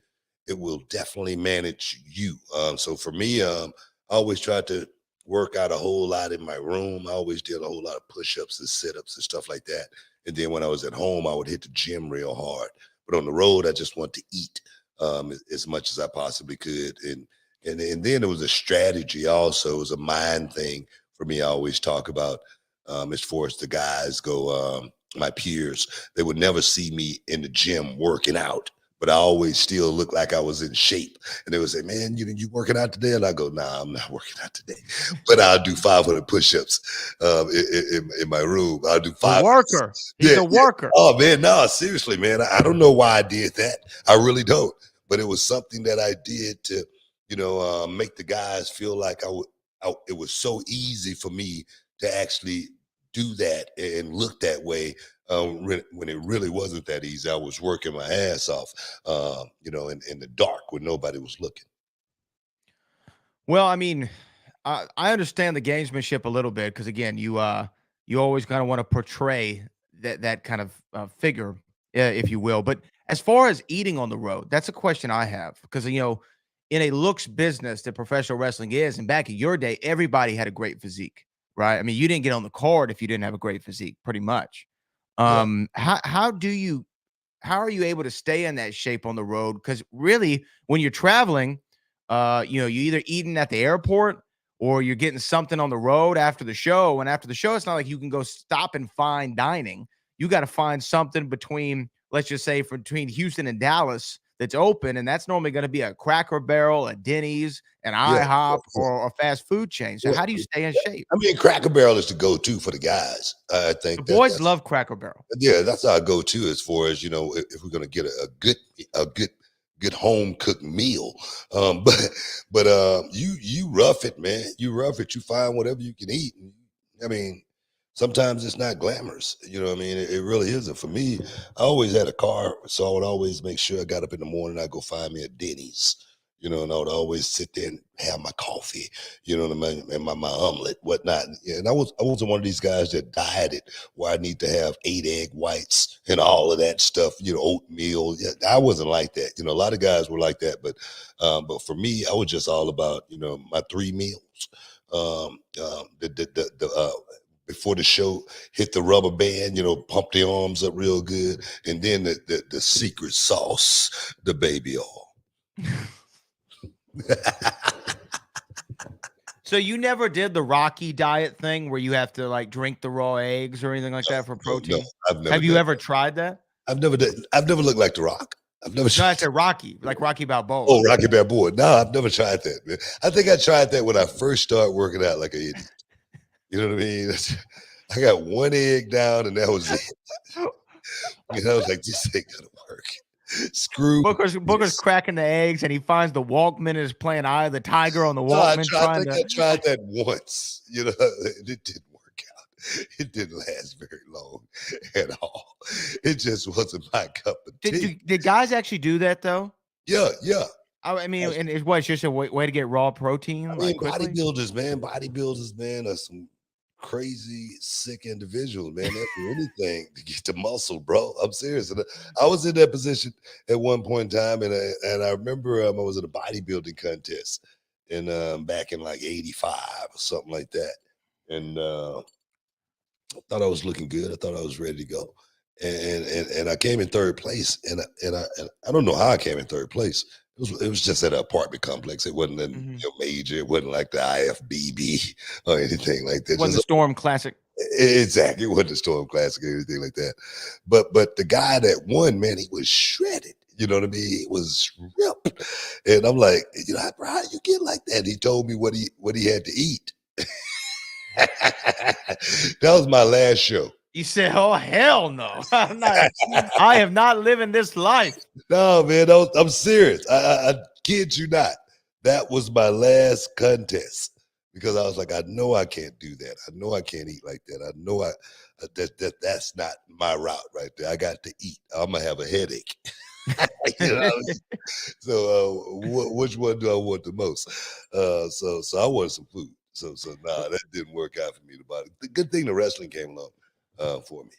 it will definitely manage you. So for me, I always tried to work out a whole lot in my room. I always did a whole lot of push-ups and sit-ups and stuff like that. And then when I was at home, I would hit the gym real hard. But on the road, I just want to eat as much as I possibly could. And then it was a strategy also. It was a mind thing for me. I always talk about as far as the guys go, my peers, they would never see me in the gym working out, but I always still look like I was in shape. And they would say, man, you working out today? And I go, nah, I'm not working out today, but I'll do 500 push-ups in my room. I'll do A worker. He's a worker. Oh man, no, seriously, man. I don't know why I did that. I really don't. But it was something that I did to, make the guys feel like it was so easy for me to actually do that and look that way when it really wasn't that easy. I was working my ass off, in the dark when nobody was looking. Well, I mean, I understand the gamesmanship a little bit because again, you always kind of want to portray that kind of figure, if you will. But as far as eating on the road, that's a question I have because in a looks business that professional wrestling is, and back in your day, everybody had a great physique, right? I mean, you didn't get on the card if you didn't have a great physique, pretty much. Yeah. How are you able to stay in that shape on the road? Because really, when you're traveling, you either eating at the airport or you're getting something on the road after the show. And after the show, it's not like you can go stop and find dining. You got to find something between, let's just say, between Houston and Dallas that's open, and that's normally going to be a Cracker Barrel, a Denny's, an IHOP, or a fast food chain. So how do you stay in shape? I mean, Cracker Barrel is the go-to for the guys. I think the boys love Cracker Barrel. Yeah, that's our go-to as far as if we're going to get a good home cooked meal. But you rough it, man. You rough it. You find whatever you can eat. I mean, sometimes it's not glamorous. You know what I mean? It really isn't. For me, I always had a car, so I would always make sure I got up in the morning. I go find me a Denny's. you know, and I would always sit there and have my coffee, you know what I mean, and my omelet, whatnot. And I wasn't one of these guys that dieted where I need to have 8 egg whites and all of that stuff, you know, oatmeal. Yeah, I wasn't like that. You know, a lot of guys were like that, but for me, I was just all about, you know, my 3 meals. Before the show, hit the rubber band, you know, pump the arms up real good, and then the secret sauce, the baby oil. So you never did the Rocky diet thing where you have to like drink the raw eggs or anything like that for protein? No, I've never. Have you ever tried that? I've never looked like The Rock. I've never. No, I said Rocky, like Rocky Balboa. Oh, Rocky Balboa. No, I've never tried that, man. I think I tried that when I first started working out like an idiot. You know what I mean? I got 1 egg down, and that was it. You know, I was like, this ain't gonna work. Screw Booker's cracking the eggs, and he finds the Walkman is playing Eye of the Tiger on the No, Walkman. I tried that once. You know, it didn't work out. It didn't last very long at all. It just wasn't my cup of tea. Did guys actually do that though? Yeah. I mean, and it's just a way to get raw protein. I mean, bodybuilders, man, are some crazy, sick individuals, man. They'll do anything to get the muscle, bro. I'm serious. And I was in that position at one point in time, and I remember I was at a bodybuilding contest, and back in like '85 or something like that, and I thought I was looking good. I thought I was ready to go, and I came in 3rd place, and I don't know how I came in 3rd place. It was just at an apartment complex. It wasn't major. It wasn't like the IFBB or anything like that. It wasn't the Storm Classic. Exactly. It wasn't the Storm Classic or anything like that. But the guy that won, man, he was shredded. You know what I mean? He was ripped. And I'm like, you know, how do you get like that? He told me what he had to eat. That was my last show. You said, "Oh hell no! I am not living this life." No, man, I'm serious. I kid you not. That was my last contest because I was like, I know I can't do that. I know I can't eat like that. I know that's not my route right there. I got to eat. I'm gonna have a headache. You know? So which one do I want the most? So I wanted some food. So that didn't work out for me. The good thing the wrestling came along for me.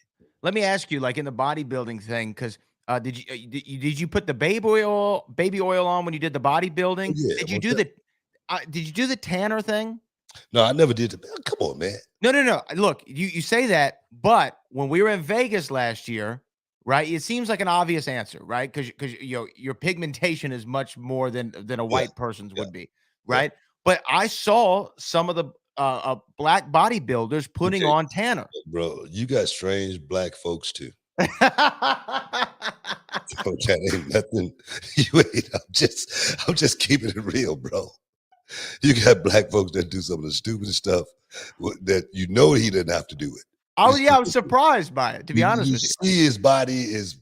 Let me ask you, like in the bodybuilding thing, because did you put the baby oil on when you did the bodybuilding? Yeah, did you do the tanner thing? No, I never did. Come on, man. No. Look, you say that, but when we were in Vegas last year, right? It seems like an obvious answer, right? Because your pigmentation is much more than a white person's would be, right? Yeah. But I saw some of the black bodybuilders putting on tanner. Bro, you got strange black folks too. That ain't nothing. I'm just keeping it real, bro. You got black folks that do some of the stupidest stuff that he didn't have to do it. Oh yeah, I was surprised by it, to be honest with you. See his body is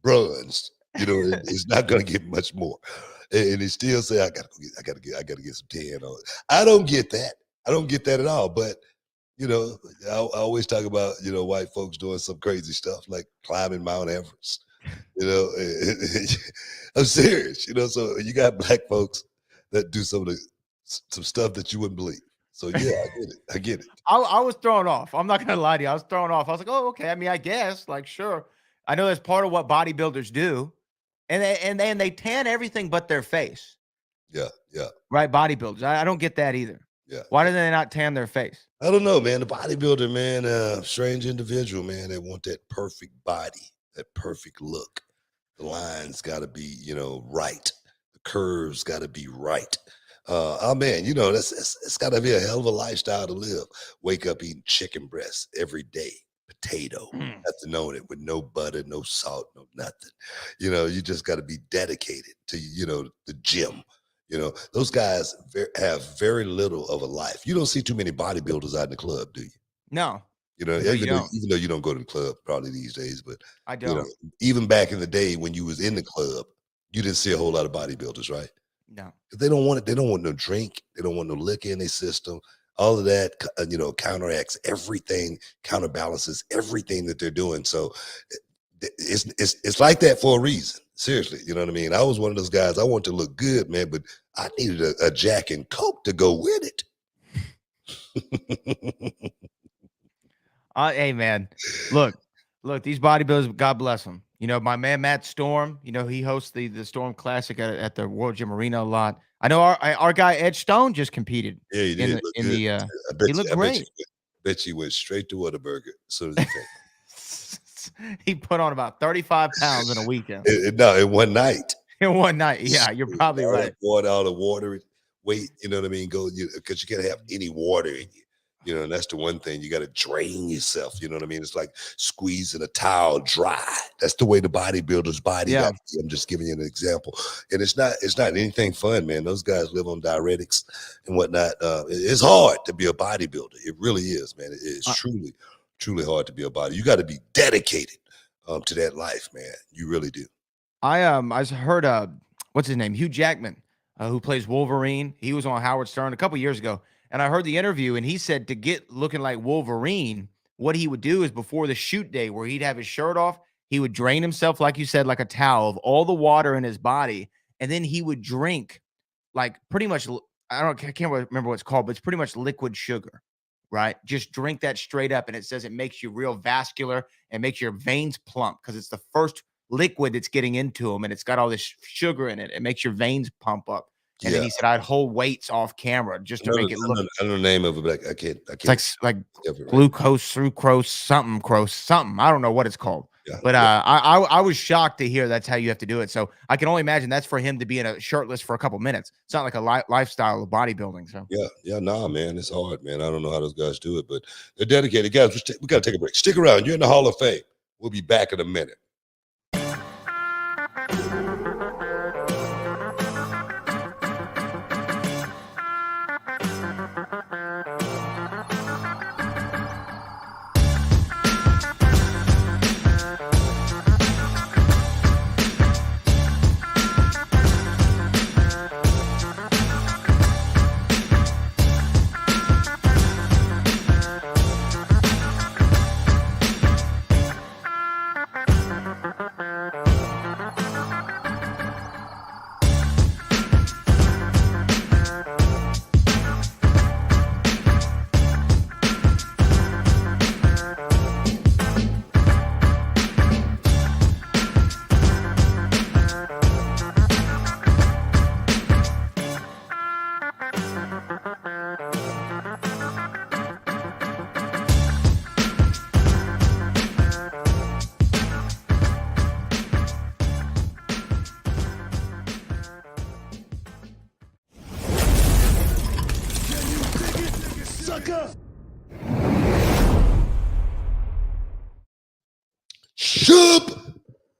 bronzed. You know, it's not gonna get much more. And he still say, I gotta get some tan on it. I don't get that. I don't get that at all. But you know, I always talk about, you know, white folks doing some crazy stuff like climbing Mount Everest. You know, I'm serious. You know, so you got black folks that do some stuff that you wouldn't believe. So yeah, I get it. I was thrown off. I'm not gonna lie to you. I was thrown off. I was like, oh, okay. I mean, I guess, like, sure. I know that's part of what bodybuilders do. And they tan everything but their face. Yeah. Right, bodybuilders. I don't get that either. Yeah. Why do they not tan their face? I don't know, man. The bodybuilder, man, strange individual, man. They want that perfect body, that perfect look. The lines got to be, you know, right. The curves got to be right. Oh man, you know, it's got to be a hell of a lifestyle to live. Wake up eating chicken breasts every day. Potato, nothing on it, with no butter, no salt, no nothing. You know, you just got to be dedicated to, you know, the gym. You know, those guys have very little of a life. You don't see too many bodybuilders out in the club, do you? No. You know, even though you don't go to the club probably these days, but I don't. You know, even back in the day when you was in the club, you didn't see a whole lot of bodybuilders, right? No. They don't want it. They don't want no drink. They don't want no liquor in their system. All of that, you know, counteracts everything, counterbalances everything that they're doing. So it's like that for a reason. Seriously, you know what I mean? I was one of those guys. I want to look good, man, but I needed a Jack and Coke to go with it. Hey man, look, these bodybuilders, God bless them. You know, my man Matt Storm, you know, he hosts the Storm Classic at the World Gym Arena a lot. I know our guy Ed Stone just competed Yeah, he in did the look in good. the I he looked great. bet you went straight to Whataburger as soon as he came. He put on about 35 pounds in a weekend. No, in one night. In one night. Yeah, you're probably right. All the water weight, you know what I mean? Because you can't have any water in you. You know, and that's the one thing you got to drain yourself. You know what I mean? It's like squeezing a towel dry. That's the way the bodybuilder's body got to be. I'm just giving you an example. And it's not anything fun, man. Those guys live on diuretics and whatnot. It's hard to be a bodybuilder. It really is, man. It is truly hard to be a body. You got to be dedicated to that life, man. You really do. I heard what's his name? Hugh Jackman, who plays Wolverine. He was on Howard Stern a couple years ago. And I heard the interview, and he said to get looking like Wolverine, what he would do is before the shoot day, where he'd have his shirt off, he would drain himself, like you said, like a towel of all the water in his body, and then he would drink like pretty much. I can't remember what it's called, but it's pretty much liquid sugar, right? Just drink that straight up, and it says it makes you real vascular and makes your veins plump because it's the first liquid that's getting into them, and it's got all this sugar in it. It makes your veins pump up. And then he said, I'd hold weights off camera just to make it look. I don't know the name of it, but I can't. It's like glucose, sucrose, something. I don't know what it's called. Yeah, but I was shocked to hear that's how you have to do it. So I can only imagine that's for him to be in a shirtless for a couple minutes. It's not like a lifestyle of bodybuilding. So nah, man, it's hard, man. I don't know how those guys do it, but they're dedicated. Guys, we got to take a break. Stick around. You're in the Hall of Fame. We'll be back in a minute.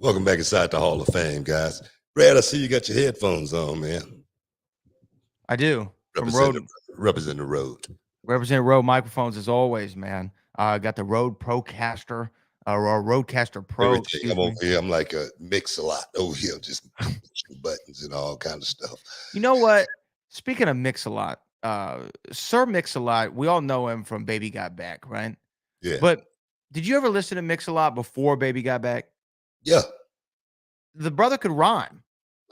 Welcome back inside the Hall of Fame, guys. Brad, I see you got your headphones on, man. I do. Represent the Rode. Represent Rode microphones as always, man. I got the Rode Procaster or Rodecaster Pro. I'm over here. I'm like a Mix-a-Lot over here, just pushing buttons and all kind of stuff. You know what? Speaking of Mix-a-Lot, Sir Mix-a-Lot, we all know him from Baby Got Back, right? Yeah. But did you ever listen to Mix-a-Lot before Baby Got Back? Yeah. The brother could rhyme.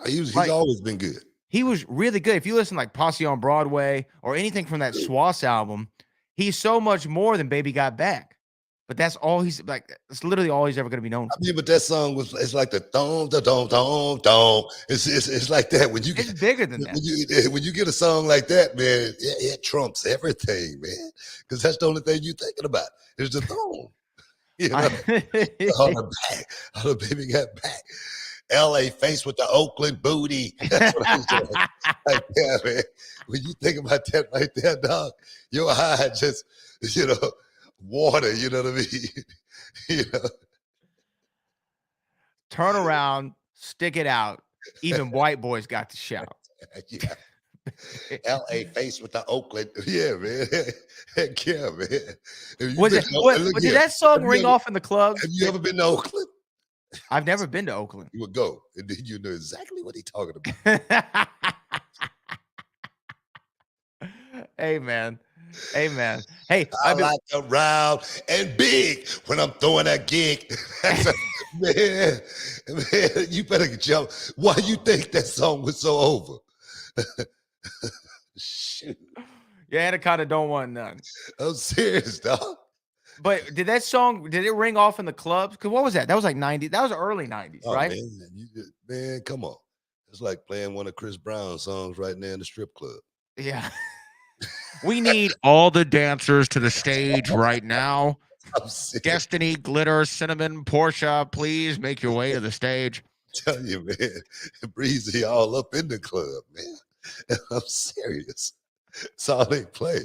He's always been good. He was really good. If you listen like Posse on Broadway or anything from that Swass album, he's so much more than Baby Got Back. But that's all he's like. It's literally all he's ever going to be known for. I mean, but that song it's like the thong, It's like that when you get, it's bigger than that. When you get a song like that, man, it trumps everything, man. Because that's the only thing you're thinking about is the thong. You know, on the Baby Got Back. LA face with the Oakland booty. That's what I'm doing. Like, yeah, man. When you think about that right there, dog, your eye just, water, you know what I mean? Turn around, stick it out. Even white boys got to shout. Yeah. LA face with the Oakland. Yeah, man. Heck yeah, man. Did that song ring off in the club? Have you ever been to Oakland? I've never been to Oakland. You would go, and then you know exactly what he's talking about. Hey, man. Hey, I like to round and big when I'm throwing that gig. Man, you better jump. Why you think that song was so over? Shoot. Yeah, Anaconda don't want none. I'm serious, dog. But did that song, did it ring off in the clubs? Because what was that? That was like 90. That was early 90s, Oh, right? man, come on. It's like playing one of Chris Brown's songs right now in the strip club. Yeah. We need all the dancers to the stage right now. I'm serious. Destiny, Glitter, Cinnamon, Portia, please make your way to the stage. I tell you, man, Breezy all up in the club, man. I'm serious. That's all they play.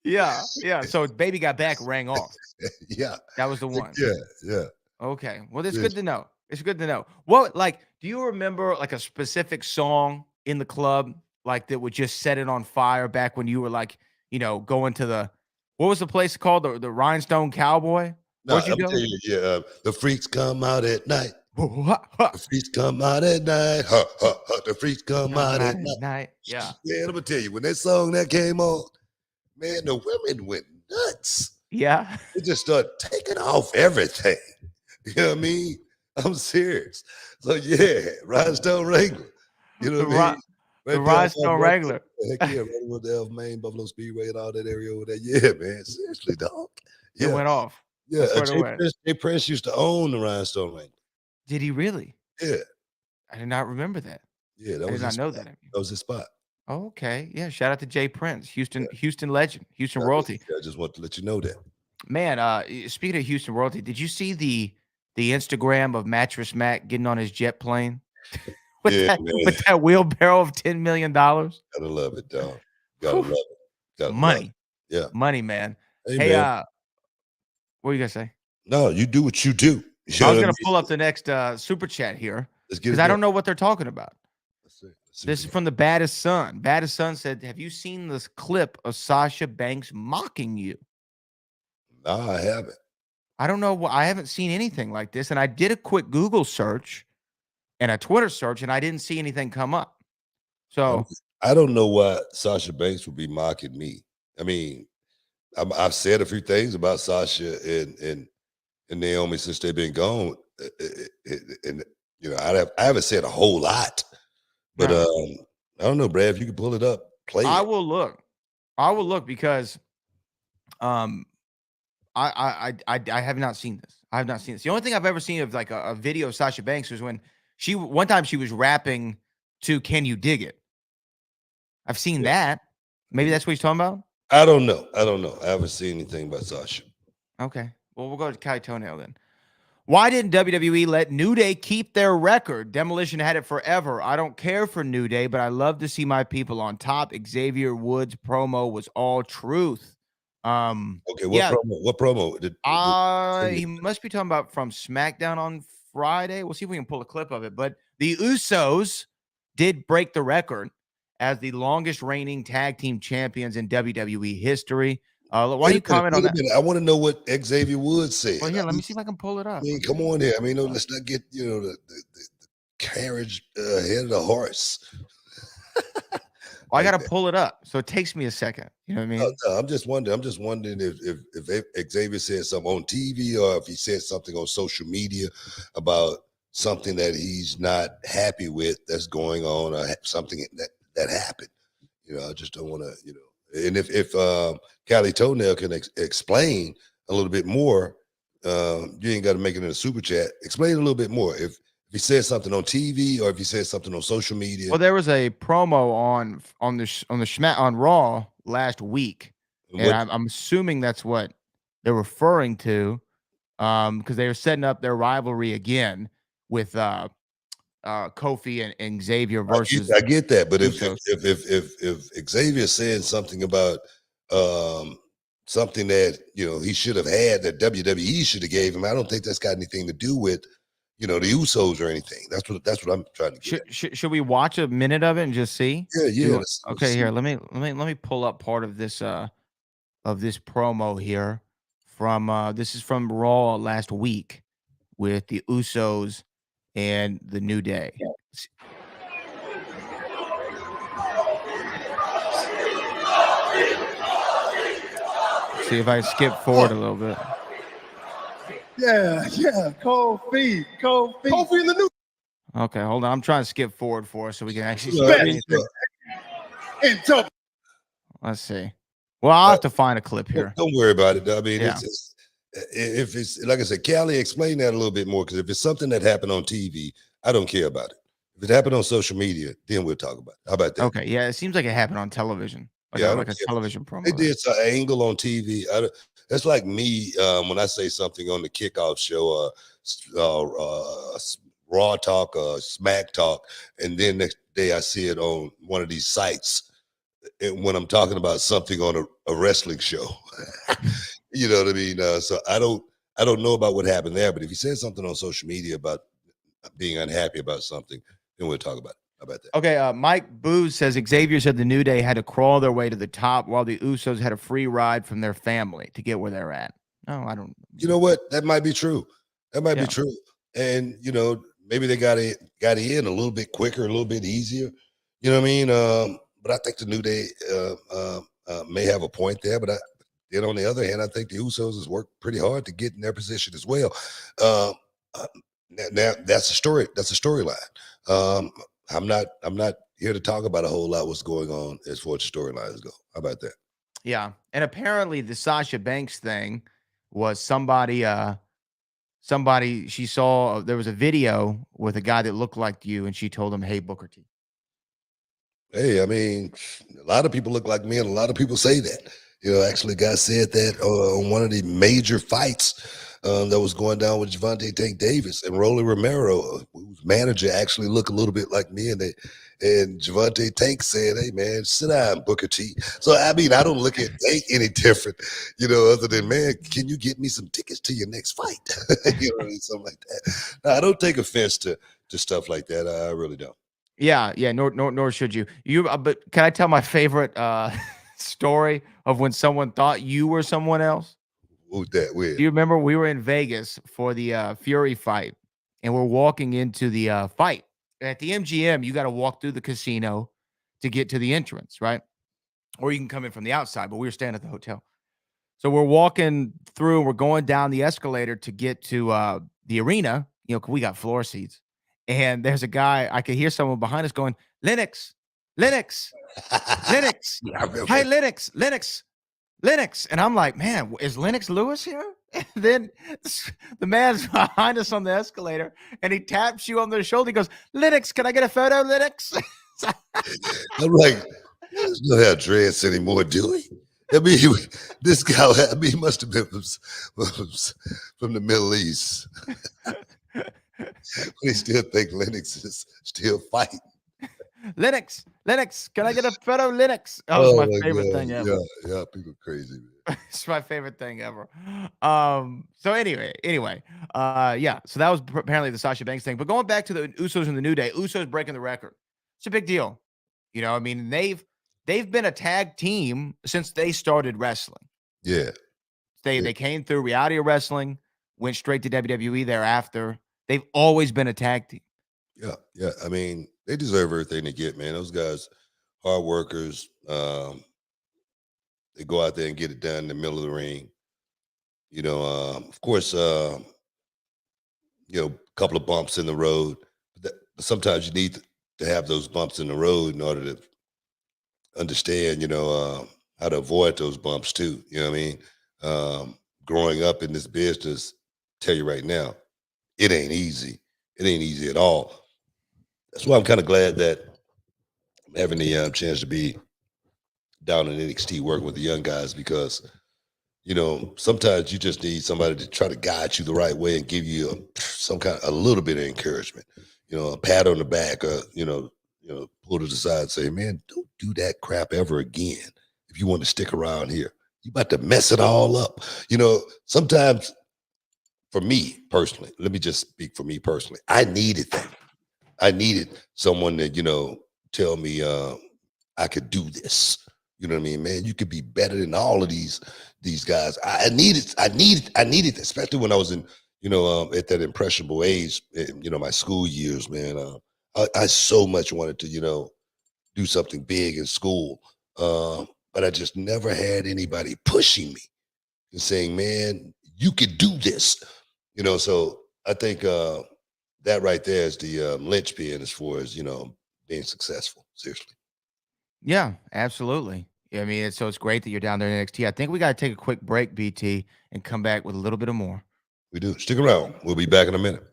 Yeah. So Baby Got Back rang off. Yeah. That was the one. Yeah. Okay. Well, that's Yes. good to know. It's good to know. What, like, do you remember like a specific song in the club, like that would just set it on fire back when you were like, going to what was the place called? The Rhinestone Cowboy? No, Where'd you I'm go? telling you, the freaks come out at night. The The freaks come out at night. The freaks come out at night. Yeah. Man, I'm gonna tell you, when that song that came on, man, the women went nuts. Yeah. They just started taking off everything. You know what I mean? I'm serious. So yeah, Rhinestone Wrangler. You know what I mean? The Rhinestone Wrangler. Heck yeah, right with the Maine, Buffalo Speedway, and all that area over there. Yeah, man. Seriously, dog. It went off. Yeah, That's where it went. Jay Prince used to own the Rhinestone Wrangler. Did he really? Yeah. I did not remember that. Yeah, that I was did not his know spot. that. That was his spot. Okay. Yeah. Shout out to Jay Prince, Houston legend, Houston royalty. I just want to let you know that. Man, speaking of Houston royalty, did you see the Instagram of Mattress Mac getting on his jet plane with that wheelbarrow of $10 million? Gotta love it, dog. Gotta love it. Gotta Money. love it. Yeah. Money, man. Hey, Hey, man. what are you gonna say? No, you do what you do. You I was know gonna what pull up the next super chat here Let's get because it I done. don't know what they're talking about. Let's see This is what- from the Baddest Son. Baddest Son said, "Have you seen this clip of Sasha Banks mocking you?" Nah, I haven't. I don't know. I haven't seen anything like this, and I did a quick Google search and a Twitter search, and I didn't see anything come up. So I don't know why Sasha Banks would be mocking me. I mean, I've said a few things about Sasha and Naomi since they've been gone, and I haven't said a whole lot, but No. I don't know, Brad. If you can pull it up, play I it. will look. I will look because I have not seen this. I have not seen this. The only thing I've ever seen of like a video of Sasha Banks was when one time she was rapping to "Can You Dig It." I've seen that. Maybe that's what he's talking about. I don't know. I haven't seen anything about Sasha. Okay. Well, we'll go to Kai Toenail then. Why didn't WWE let New Day keep their record? Demolition had it forever. I don't care for New Day, but I love to see my people on top. Xavier Woods' promo was all truth. Okay, what promo? He must be talking about from SmackDown on Friday. We'll see if we can pull a clip of it. But the Usos did break the record as the longest reigning tag team champions in WWE history. Why don't you comment on that? I want to know what Xavier Woods said. Well, here, let me see if I can pull it up. I mean, come on here. I mean, let's not get the carriage ahead of the horse. I got to pull it up, so it takes me a second. You know what I mean? No, I'm just wondering if Xavier said something on TV or if he said something on social media about something that he's not happy with that's going on or something that happened. I just don't want to, And if Callie Toenail can explain a little bit more, you ain't got to make it in a super chat. Explain a little bit more. If he said something on TV or if he said something on social media. Well, there was a promo on Raw last week, and I'm assuming that's what they're referring to, because they were setting up their rivalry again with Kofi and Xavier versus. I get that, but if Xavier said something about something that he should have had that WWE should have gave him, I don't think that's got anything to do with the Usos or anything. That's what I'm trying to get. Should we watch a minute of it and just see? Yeah. Okay, here. Let me pull up part of this promo here from this is from Raw last week with the Usos and the New Day. See if I skip forward a little bit. Yeah, cold feet in the new. Okay, hold on. I'm trying to skip forward for us so we can actually see Right. anything. And top. Let's see. Well, I'll have to find a clip here. Don't worry about it. I mean, Yeah. if it's like I said, Callie, explain that a little bit more, because if it's something that happened on TV, I don't care about it. If it happened on social media, then we'll talk about it. How about that? Okay, yeah, it seems like it happened on television. Like, Yeah, I like a don't care. television promo. They did an angle on TV. That's like me when I say something on the kickoff show, Raw Talk or Smack Talk, and then next day I see it on one of these sites when I'm talking about something on a wrestling show. You know what I mean? So I don't know about what happened there, but if you said something on social media about being unhappy about something, then we'll talk about it. How about that? Okay, Mike Booz says Xavier said the New Day had to crawl their way to the top while the Usos had a free ride from their family to get where they're at. No, I don't. You know what? That might be true. That might be true. And maybe they got in a little bit quicker, a little bit easier. You know what I mean? But I think the New Day may have a point there. But then on the other hand, I think the Usos has worked pretty hard to get in their position as well. Now that's a story. That's a storyline. I'm not here to talk about a whole lot what's going on as far as storylines go. How about that? Yeah, and apparently the Sasha Banks thing was somebody she saw. There was a video with a guy that looked like you, and she told him, "Hey, Booker T." Hey, I mean, a lot of people look like me, and a lot of people say that. Actually, a guy said that on one of the major fights that was going down with Gervonta Tank Davis and Rolly Romero, whose manager actually looked a little bit like me, and Gervonta Tank said, "Hey, man, sit down, Booker T." So, I mean, I don't look at Tank any different, other than, man, can you get me some tickets to your next fight? Something like that. Now, I don't take offense to stuff like that. I really don't. Yeah, nor should you. But can I tell my favorite story of when someone thought you were someone else? Who's that with? Do you remember we were in Vegas for the Fury fight, and we're walking into the fight. At the MGM, you got to walk through the casino to get to the entrance, right? Or you can come in from the outside, but we were staying at the hotel. So we're walking through, we're going down the escalator to get to the arena, 'cause we got floor seats. And there's a guy, I could hear someone behind us going, Lennox, Lennox, Lennox. Yeah, I remember. Hey, Lennox. And I'm like, man, is Lennox Lewis here? And then the man's behind us on the escalator, and he taps you on the shoulder. He goes, Lennox, can I get a photo, Lennox? I'm like, he doesn't have dreads anymore, do he? I mean, this guy, he must have been from the Middle East. But he still think Lennox is still fighting. Lennox, can I get a photo, Lennox? That was my favorite thing ever. Yeah, people crazy, man. It's my favorite thing ever. So anyway, yeah. So that was apparently the Sasha Banks thing. But going back to the Usos and the New Day, Usos breaking the record. It's a big deal. I mean, they've been a tag team since they started wrestling. Yeah. They came through reality wrestling, went straight to WWE thereafter. They've always been a tag team. Yeah. I mean, they deserve everything they get, man. Those guys, hard workers. They go out there and get it done in the middle of the ring. Of course, a couple of bumps in the road. But sometimes you need to have those bumps in the road in order to understand, how to avoid those bumps too. You know what I mean? Growing up in this business, tell you right now, it ain't easy. It ain't easy at all. That's why I'm kind of glad that I'm having the chance to be down in NXT working with the young guys, because, sometimes you just need somebody to try to guide you the right way and give you a little bit of encouragement, a pat on the back, or, pull to the side and say, man, don't do that crap ever again. If you want to stick around here, you about to mess it all up. Sometimes for me personally, let me just speak for me personally. I needed that. I needed someone that, tell me I could do this. You know what I mean, man? You could be better than all of these guys. I needed, especially when I was in, at that impressionable age, my school years, man. I so much wanted to, do something big in school. But I just never had anybody pushing me and saying, man, you could do this. So I think that right there is the linchpin as far as being successful. Seriously. Yeah, absolutely. I mean, it's great that you're down there in NXT. I think we got to take a quick break, BT, and come back with a little bit of more. We do. Stick around. We'll be back in a minute.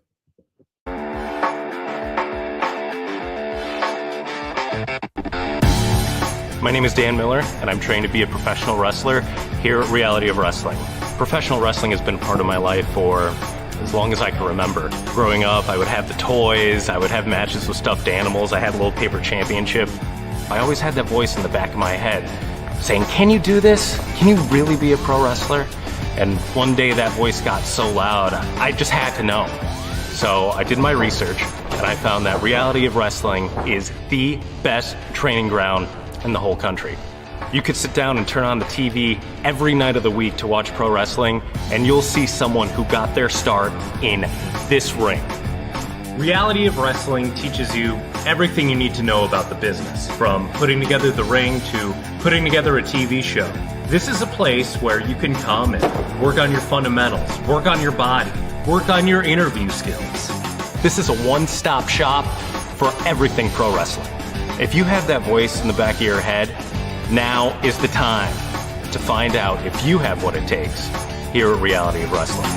My name is Dan Miller, and I'm trained to be a professional wrestler here at Reality of Wrestling. Professional wrestling has been part of my life for as long as I can remember. Growing up, I would have the toys, I would have matches with stuffed animals, I had a little paper championship. I always had that voice in the back of my head saying, can you do this? Can you really be a pro wrestler? And one day that voice got so loud, I just had to know. So I did my research, and I found that Reality of Wrestling is the best training ground in the whole country. You could sit down and turn on the TV every night of the week to watch pro wrestling, and you'll see someone who got their start in this ring. Reality of Wrestling teaches you everything you need to know about the business, from putting together the ring to putting together a TV show. This is a place where you can come and work on your fundamentals, work on your body, work on your interview skills. This is a one-stop shop for everything pro wrestling. If you have that voice in the back of your head, now is the time to find out if you have what it takes here at Reality of Wrestling.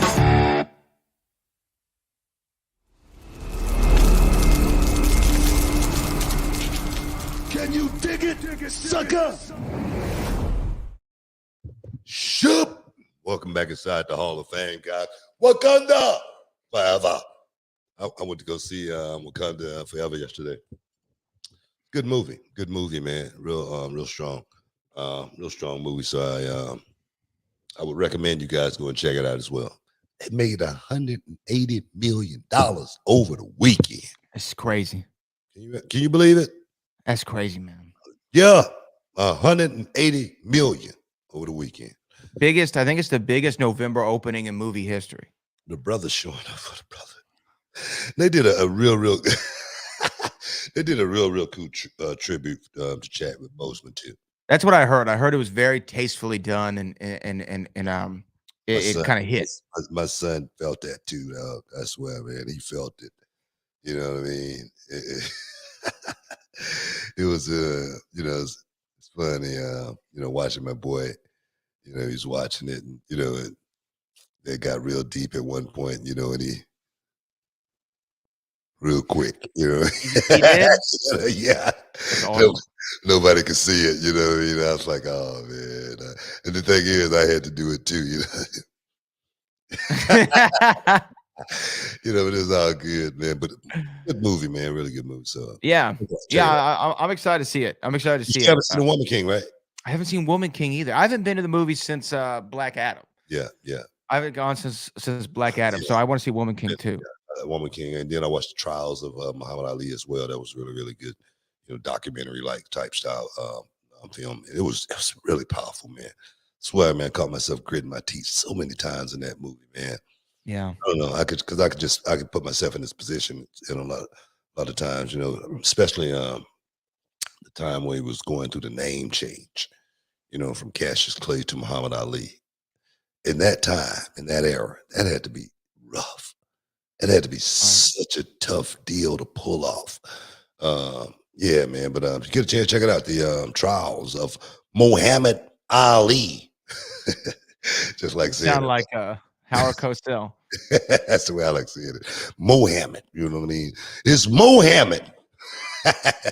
Can you dig it, sucker? Shoop. Welcome back inside the Hall of Fame, guys. Wakanda forever. I went to go see Wakanda Forever yesterday. Good movie, man. Real strong movie. So I would recommend you guys go and check it out as well. It made $180 million over the weekend. It's crazy. Can you believe it? That's crazy, man. Yeah, 180 million over the weekend. I think it's the biggest November opening in movie history. The brothers showing up for the brother. They did a real they did a real cool tribute to Chadwick Boseman too. That's what I heard. I heard it was very tastefully done, and it kind of hit. My son felt that too. I swear, man, he felt it. You know what I mean? It was it's funny. Watching my boy. He's watching it, and they got real deep at one point. And he. Real quick, He did? Yeah. Awesome. Nobody could see it, what I mean? I was like, oh man. And the thing is, I had to do it too, But it's all good, man. But good movie, man. Really good movie. So I'm excited to see it. I'm excited to see it. You haven't seen Woman King, right? I haven't seen Woman King either. I haven't been to the movies since Black Adam. Yeah. I haven't gone since Black Adam, so I want to see Woman King too. Woman King, and then I watched the Trials of Muhammad Ali as well. That was really good, documentary like type style film. It was really powerful, man. Swear, man, caught myself gritting my teeth so many times in that movie, man. Yeah, I don't know. I could put myself in this position in a lot of times, especially the time where he was going through the name change, from Cassius Clay to Muhammad Ali. In that time, in that era, that had to be rough. It had to be such a tough deal to pull off. Yeah, man. But if you get a chance, check it out. The Trials of Muhammad Ali. Just like saying sound like Howard Cosell. That's the way I like saying it. Mohammed. You know what I mean? It's Mohammed.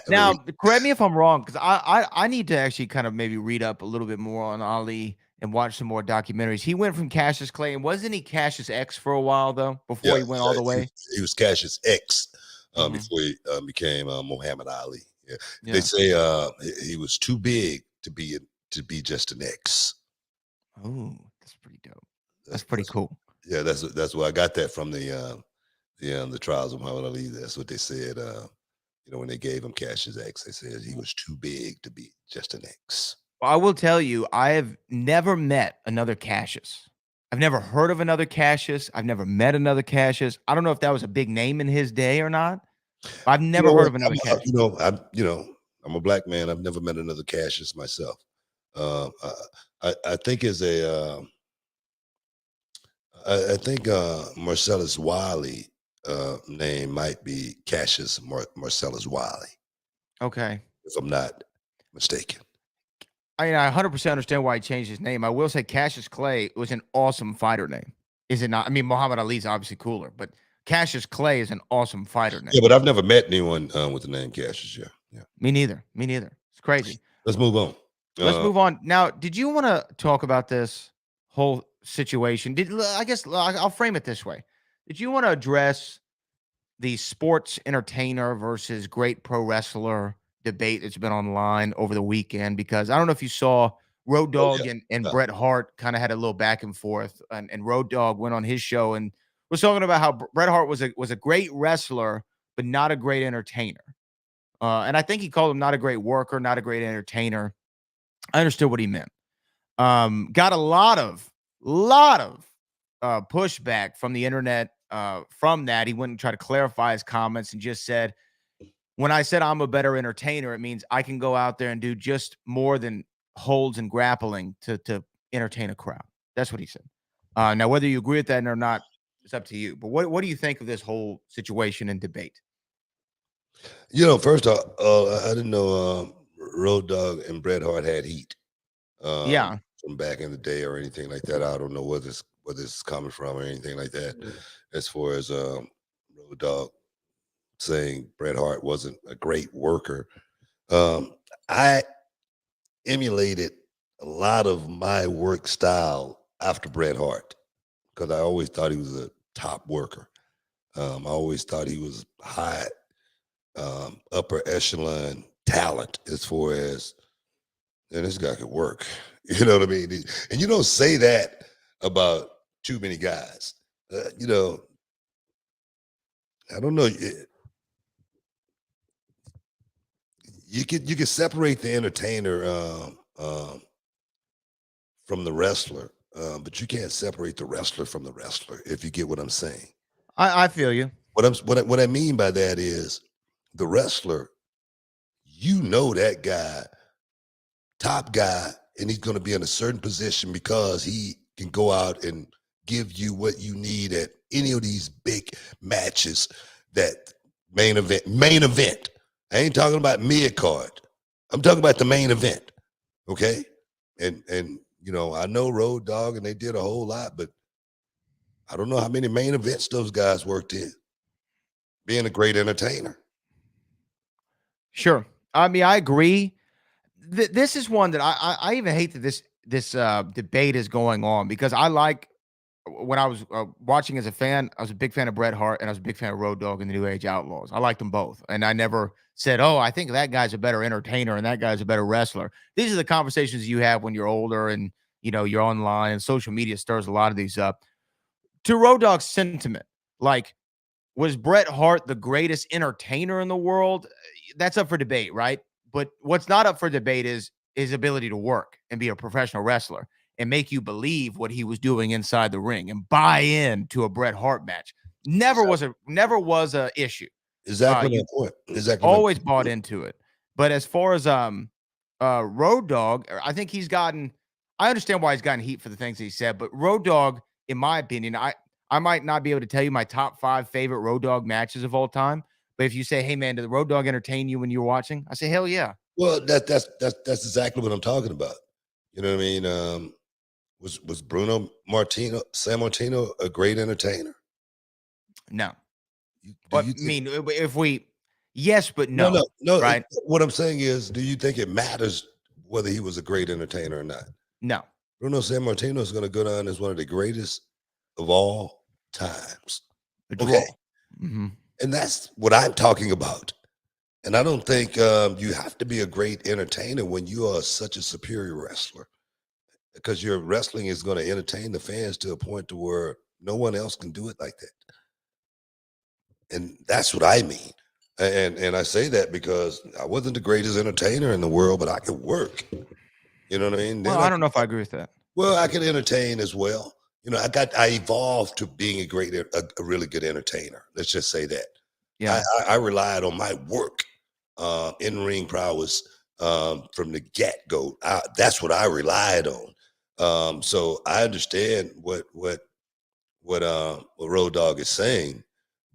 Now, correct me if I'm wrong, because I need to actually kind of maybe read up a little bit more on Ali and watch some more documentaries. He went from Cassius Clay, and wasn't he Cassius X for a while though? Before he went all the way, he was Cassius X before he became Muhammad Ali. Yeah. They say he was too big to be just an X. Oh, that's pretty dope. That's pretty cool. Yeah, that's where I got that from the Trials of Muhammad Ali. That's what they said. When they gave him Cassius X, they said he was too big to be just an X. I will tell you, I have never met another Cassius. I've never heard of another Cassius. I've never met another Cassius. I don't know if that was a big name in his day or not. I've never heard of another Cassius. I'm a black man. I've never met another Cassius myself. I think as a I think Marcellus Wiley name might be Cassius Marcellus Wiley, Okay. if I'm not mistaken. I mean, I 100% understand why he changed his name. I will say Cassius Clay was an awesome fighter name. Is it not? I mean, Muhammad Ali's obviously cooler, but Cassius Clay is an awesome fighter name. Yeah, but I've never met anyone with the name Cassius. Yeah, yeah. Me neither. Me neither. It's crazy. Let's move on. Let's move on. Now, did you want to talk about this whole situation? I guess I'll frame it this way. Did you want to address the sports entertainer versus great pro wrestler debate that's been online over the weekend? Because I don't know if you saw Road Dogg and Bret Hart kind of had a little back and forth, and Road Dogg went on his show and was talking about how Bret Hart was a great wrestler, but not a great entertainer. And I think he called him not a great worker, not a great entertainer. I understood what he meant. Got a lot of pushback from the internet from that. He went and tried to clarify his comments and just said, when I said I'm a better entertainer, it means I can go out there and do just more than holds and grappling to entertain a crowd. That's what he said. Now, whether you agree with that or not, it's up to you. But what do you think of this whole situation and debate? First off, I didn't know Road Dogg and Bret Hart had heat. Yeah. From back in the day or anything like that. I don't know where this is coming from or anything like that. As far as Road Dogg saying Bret Hart wasn't a great worker, I emulated a lot of my work style after Bret Hart because I always thought he was a top worker. I always thought he was high, upper echelon talent as far as, and this guy could work. You know what I mean? And you don't say that about too many guys. I don't know. You can separate the entertainer from the wrestler, but you can't separate the wrestler from the wrestler. If you get what I'm saying, I feel you. What I mean by that is the wrestler. That guy, top guy, and he's going to be in a certain position because he can go out and give you what you need at any of these big matches. That main event. I ain't talking about mid card. I'm talking about the main event. Okay. And I know Road Dogg and they did a whole lot, but I don't know how many main events those guys worked in. Being a great entertainer. Sure. I mean, I agree. This is one that I even hate that this debate is going on because I like when I was watching as a fan, I was a big fan of Bret Hart and I was a big fan of Road Dogg and the New Age Outlaws. I liked them both. And I never said, oh, I think that guy's a better entertainer and that guy's a better wrestler. These are the conversations you have when you're older and, you're online and social media stirs a lot of these up. To Road Dogg's sentiment, like, was Bret Hart the greatest entertainer in the world? That's up for debate, right? But what's not up for debate is his ability to work and be a professional wrestler and make you believe what he was doing inside the ring and buy in to a Bret Hart match. Never was a issue. Exactly my point. Exactly. Always bought into it. But as far as Road Dogg, I think I understand why he's gotten heat for the things he said, but Road Dogg, in my opinion, I might not be able to tell you my top 5 favorite Road Dogg matches of all time. But if you say, hey man, did the Road Dogg entertain you when you were watching? I say, hell yeah. Well, that's exactly what I'm talking about. You know what I mean? Was Bruno Sammartino a great entertainer? No. But yes, but no. No. Right? What I'm saying is, do you think it matters whether he was a great entertainer or not? No. Bruno Sammartino is going to go down as one of the greatest of all times. Okay. Mm-hmm. And that's what I'm talking about. And I don't think you have to be a great entertainer when you are such a superior wrestler, because your wrestling is going to entertain the fans to a point to where no one else can do it like that. And that's what I mean. And I say that because I wasn't the greatest entertainer in the world, but I could work. You know what I mean? Well, I don't know if I agree with that. Well, I can entertain as well. I evolved to being a really good entertainer. Let's just say that. Yeah. I relied on my work, in-ring prowess, from the get-go. That's what I relied on. So I understand what what Road Dogg is saying,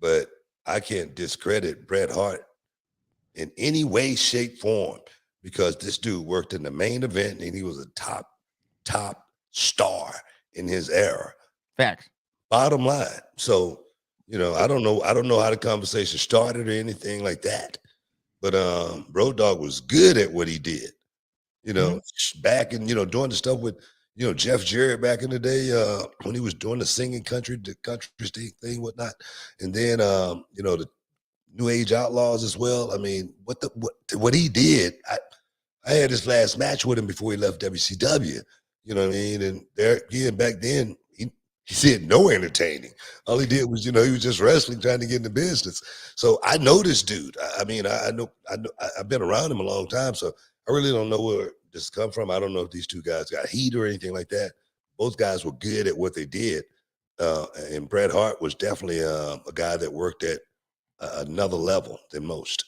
but I can't discredit Bret Hart in any way, shape, form, because this dude worked in the main event and he was a top star in his era. Facts. Bottom line. So, I don't know how the conversation started or anything like that. But Road Dogg was good at what he did. Back in, doing the stuff with, Jeff Jarrett back in the day, when he was doing the singing the country thing, whatnot. And then the New Age Outlaws as well. I mean, what he did, I had his last match with him before he left WCW. You know what I mean? And there again, back then, he said no entertaining. All he did was, he was just wrestling, trying to get in the business. So I know this dude. I mean, I know I've been around him a long time, so I really don't know where this come from. I don't know if these two guys got heat or anything like that. Both guys were good at what they did. And Bret Hart was definitely a guy that worked at another level than most.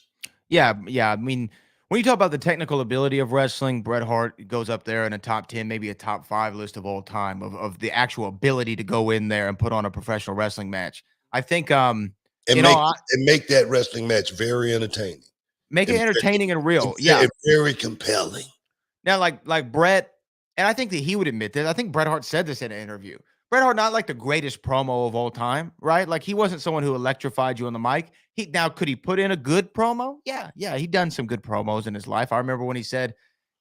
Yeah. I mean, when you talk about the technical ability of wrestling, Bret Hart goes up there in a top 10, maybe a top 5 list of all time of the actual ability to go in there and put on a professional wrestling match. I think and make that wrestling match very entertaining. Make it entertaining and real. And very compelling. Now, like Bret, and I think that he would admit this. I think Bret Hart said this in an interview. Bret Hart, not like the greatest promo of all time, right? Like he wasn't someone who electrified you on the mic. Could he put in a good promo? Yeah, he done some good promos in his life. I remember when he said,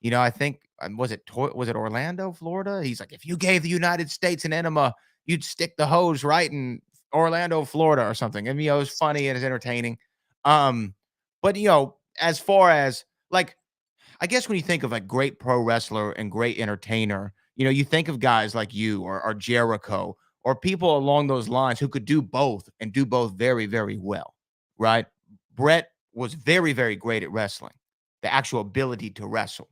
I think was it Orlando, Florida? He's like, if you gave the United States an enema, you'd stick the hose right in Orlando, Florida, or something. And it was funny and it's entertaining. But as far as like, I guess when you think of like great pro wrestler and great entertainer, you think of guys like you or Jericho or people along those lines who could do both and do both very, very well, right? Bret was very, very great at wrestling, the actual ability to wrestle.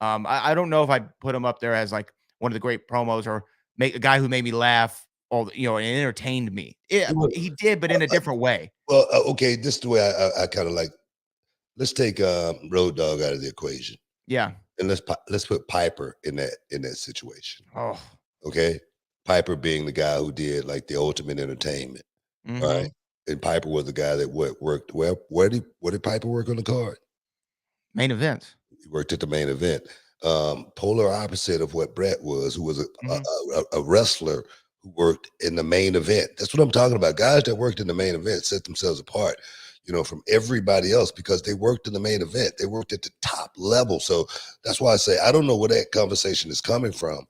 I don't know if I'd put him up there as like one of the great promos or make a guy who made me laugh and entertained me. He did, but in a different way. Well, okay, this is the way I kind of like. Let's take Road Dogg out of the equation. Yeah. And let's put Piper in that situation. Oh. Okay. Piper being the guy who did like the Ultimate Entertainment. Mm-hmm. Right. And Piper was the guy that worked where did Piper work on the card? Main events. He worked at the main event. Polar opposite of what Bret was, who was a wrestler who worked in the main event. That's what I'm talking about. Guys that worked in the main event set themselves apart, from everybody else because they worked in the main event. They worked at the top level. So that's why I say I don't know where that conversation is coming from.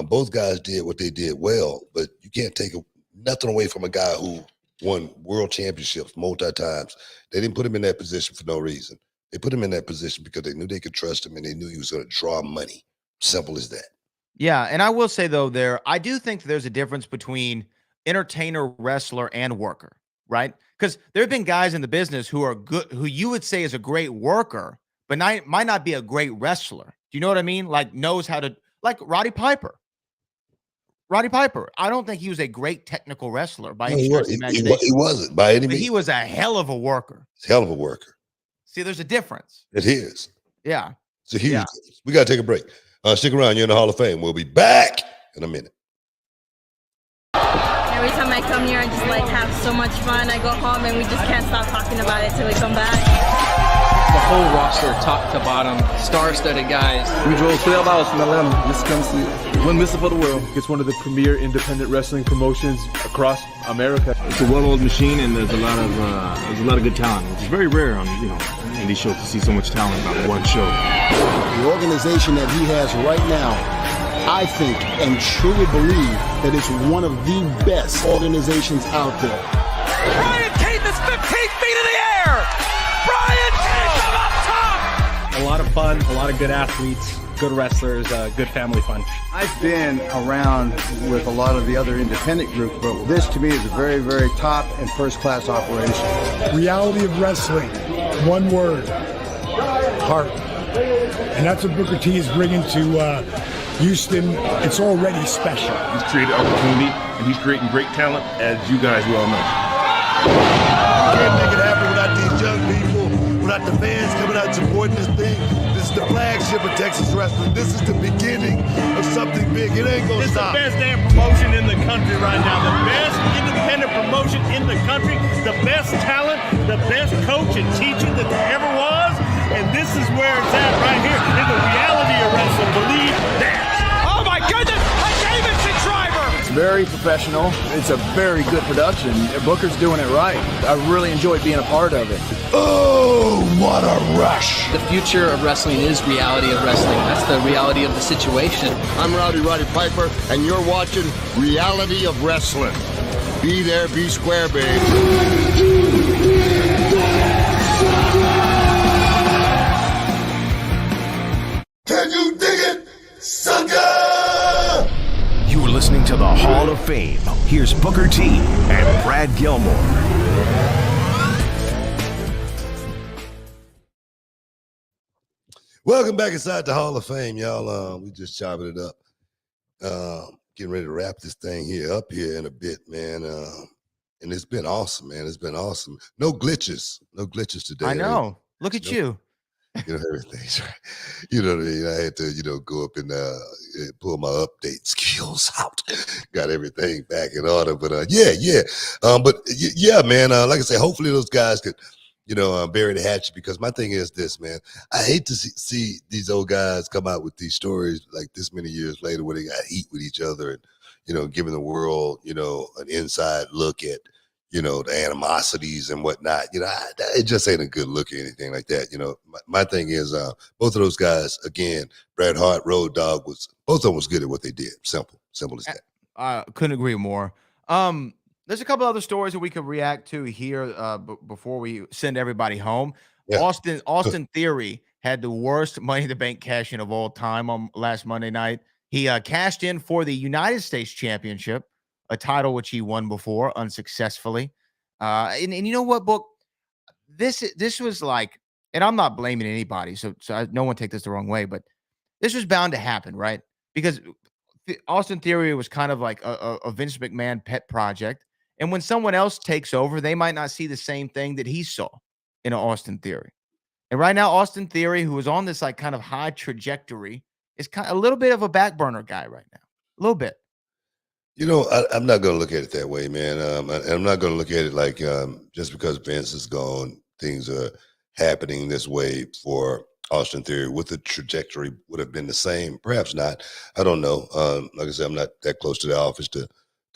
Both guys did what they did well, but you can't take nothing away from a guy who won world championships multi times. They didn't put him in that position for no reason. They put him in that position because they knew they could trust him and they knew he was going to draw money. Simple as that. Yeah, and I will say though, I do think there's a difference between entertainer, wrestler, and worker, right? Because there have been guys in the business who are good, who you would say is a great worker, but might not be a great wrestler. Do you know what I mean? Like knows how to, like Roddy Piper. I don't think he was a great technical wrestler by any stretch of the imagination. He wasn't by any means. But he was a hell of a worker. Hell of a worker. See, there's a difference. It is. Yeah. It's a huge difference. We got to take a break. Stick around. You're in the Hall of Fame. We'll be back in a minute. Every time I come here, I just have so much fun. I go home and we just can't stop talking about it till we come back. The whole roster, top to bottom, star-studded guys. We drove 12 hours from Atlanta just to come see one Mr. for the World. It's one of the premier independent wrestling promotions across America. It's a well-oiled machine, and there's a lot of good talent. It's very rare on in these shows to see so much talent on one show. The organization that he has right now, I think and truly believe that it's one of the best organizations out there. Brian Keith is 15 feet in the air! Brian Keith is up top! A lot of fun, a lot of good athletes, good wrestlers, good family fun. I've been around with a lot of the other independent groups, but this to me is a very, very top and first-class operation. Reality of wrestling, one word, heart. And that's what Booker T is bringing to Houston. It's already special. He's created opportunity, and he's creating great talent, as you guys well know. Can't make it happen without these young people, without the fans coming out supporting this thing. This is the flagship of Texas wrestling. This is the beginning of something something big. It ain't gonna stop. It's the best damn promotion in the country right now. The best independent promotion in the country. The best talent, the best coach and teacher that there ever was. And this is where it's at right here in the reality of wrestling. Believe that. Oh my goodness! A Davidson driver! It's very professional. It's a very good production. Booker's doing it right. I really enjoyed being a part of it. Oh, what a rush! The future of wrestling is reality of wrestling. That's the reality of the situation. I'm Roddy Piper, and you're watching Reality of Wrestling. Be there, be square, babe. Can you dig it, sucker? You're listening to the Hall of Fame. Here's Booker T and Brad Gilmore. Welcome back inside the Hall of Fame, y'all. We just chopping it up. Getting ready to wrap this thing up here in a bit, man. And it's been awesome, man. It's been awesome. No glitches today. I know. Look at you. You know, everything's right. You know what I mean? I had to, go up and pull my update skills out. Got everything back in order. But man. Like I say, hopefully those guys could, bury the hatchet, because my thing is this, man. I hate to see these old guys come out with these stories like this many years later where they got heat with each other and, giving the world, an inside look at, the animosities and whatnot. It just ain't a good look or anything like that. My thing is both of those guys, again, Bret Hart, Road Dogg, both of them was good at what they did. Simple as that. I couldn't agree more. There's a couple other stories that we could react to here before we send everybody home. Yeah. Austin Theory had the worst Money in the Bank cash-in of all time on last Monday night. He cashed in for the United States Championship, a title which he won before unsuccessfully. And you know what, Book? This was like, and I'm not blaming anybody, so no one take this the wrong way, but this was bound to happen, right? Because Austin Theory was kind of like a Vince McMahon pet project. And when someone else takes over, they might not see the same thing that he saw in Austin Theory. And right now, Austin Theory, who is on this like kind of high trajectory, is kind of a little bit of a back burner guy right now. A little bit. I'm not going to look at it that way, man. I'm not going to look at it like just because Vince is gone, things are happening this way for Austin Theory. With the trajectory would have been the same. Perhaps not. I don't know. Like I said, I'm not that close to the office to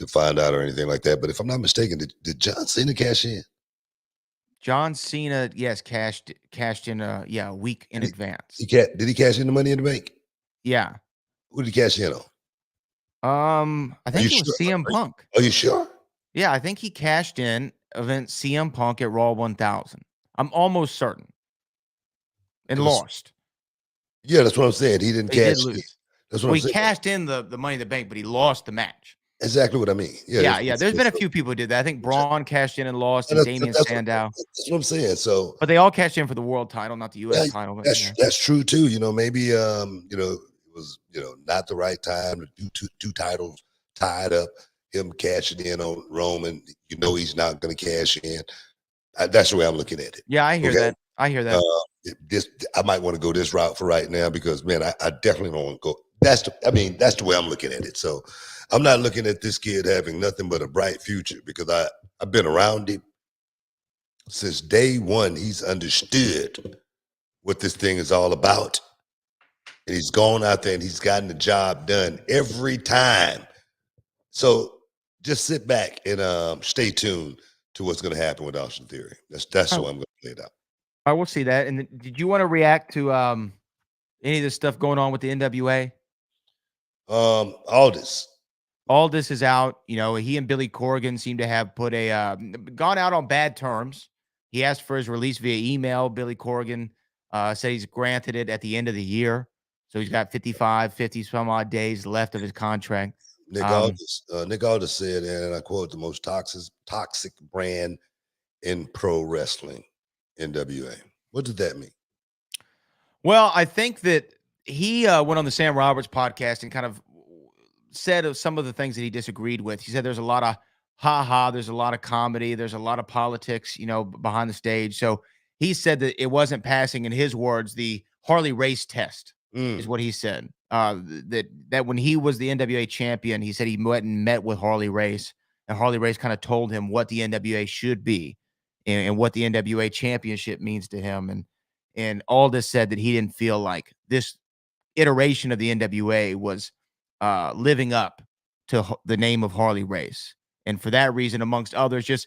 find out or anything like that. But if I'm not mistaken, did John Cena cash in? John Cena, yes, cashed in a week in advance. Did he cash in the Money in the Bank? Yeah. Who did he cash in on? I think it was CM Punk. Are you sure? Yeah, I think he cashed in against CM Punk at Raw 1000. I'm almost certain. And lost. Yeah, that's what I'm saying. He didn't cash in. That's what I'm saying. He cashed in the Money in the Bank, but he lost the match. Exactly what I mean. Yeah. There's been a few people who did that. I think Braun cashed in and lost, and Damian Sandow. That's what I'm saying. So, but they all cashed in for the world title, not the U.S. title. That's true too. Maybe it was not the right time to do two titles tied up. Him cashing in on Roman, he's not going to cash in. That's the way I'm looking at it. Yeah, I hear that. I hear that. I might want to go this route for right now because, man, I definitely don't want to go. That's the way I'm looking at it. So I'm not looking at this kid having nothing but a bright future because I've been around him since day one. He's understood what this thing is all about. And he's gone out there and he's gotten the job done every time. So just sit back and stay tuned to what's going to happen with Austin Theory. That's the way I'm going to play it out. I will see that. And did you want to react to any of the stuff going on with the NWA? Aldis is out. He and Billy Corgan seem to have gone out on bad terms. He asked for his release via email. Billy Corgan said he's granted it at the end of the year. So he's got 50 some odd days left of his contract. Nick Aldis said, and I quote, the most toxic brand in pro wrestling, NWA. What did that mean? Well, I think that he went on the Sam Roberts podcast and kind of said some of the things that he disagreed with. He said there's a lot of there's a lot of comedy, there's a lot of politics, behind the stage. So he said that it wasn't passing, in his words, the Harley race test is what he said. That when he was the NWA champion, he said he went and met with Harley Race, and Harley Race kind of told him what the NWA should be and what the NWA championship means to him. And Aldis said that he didn't feel like this iteration of the NWA was living up to the name of Harley Race. And for that reason, amongst others, just,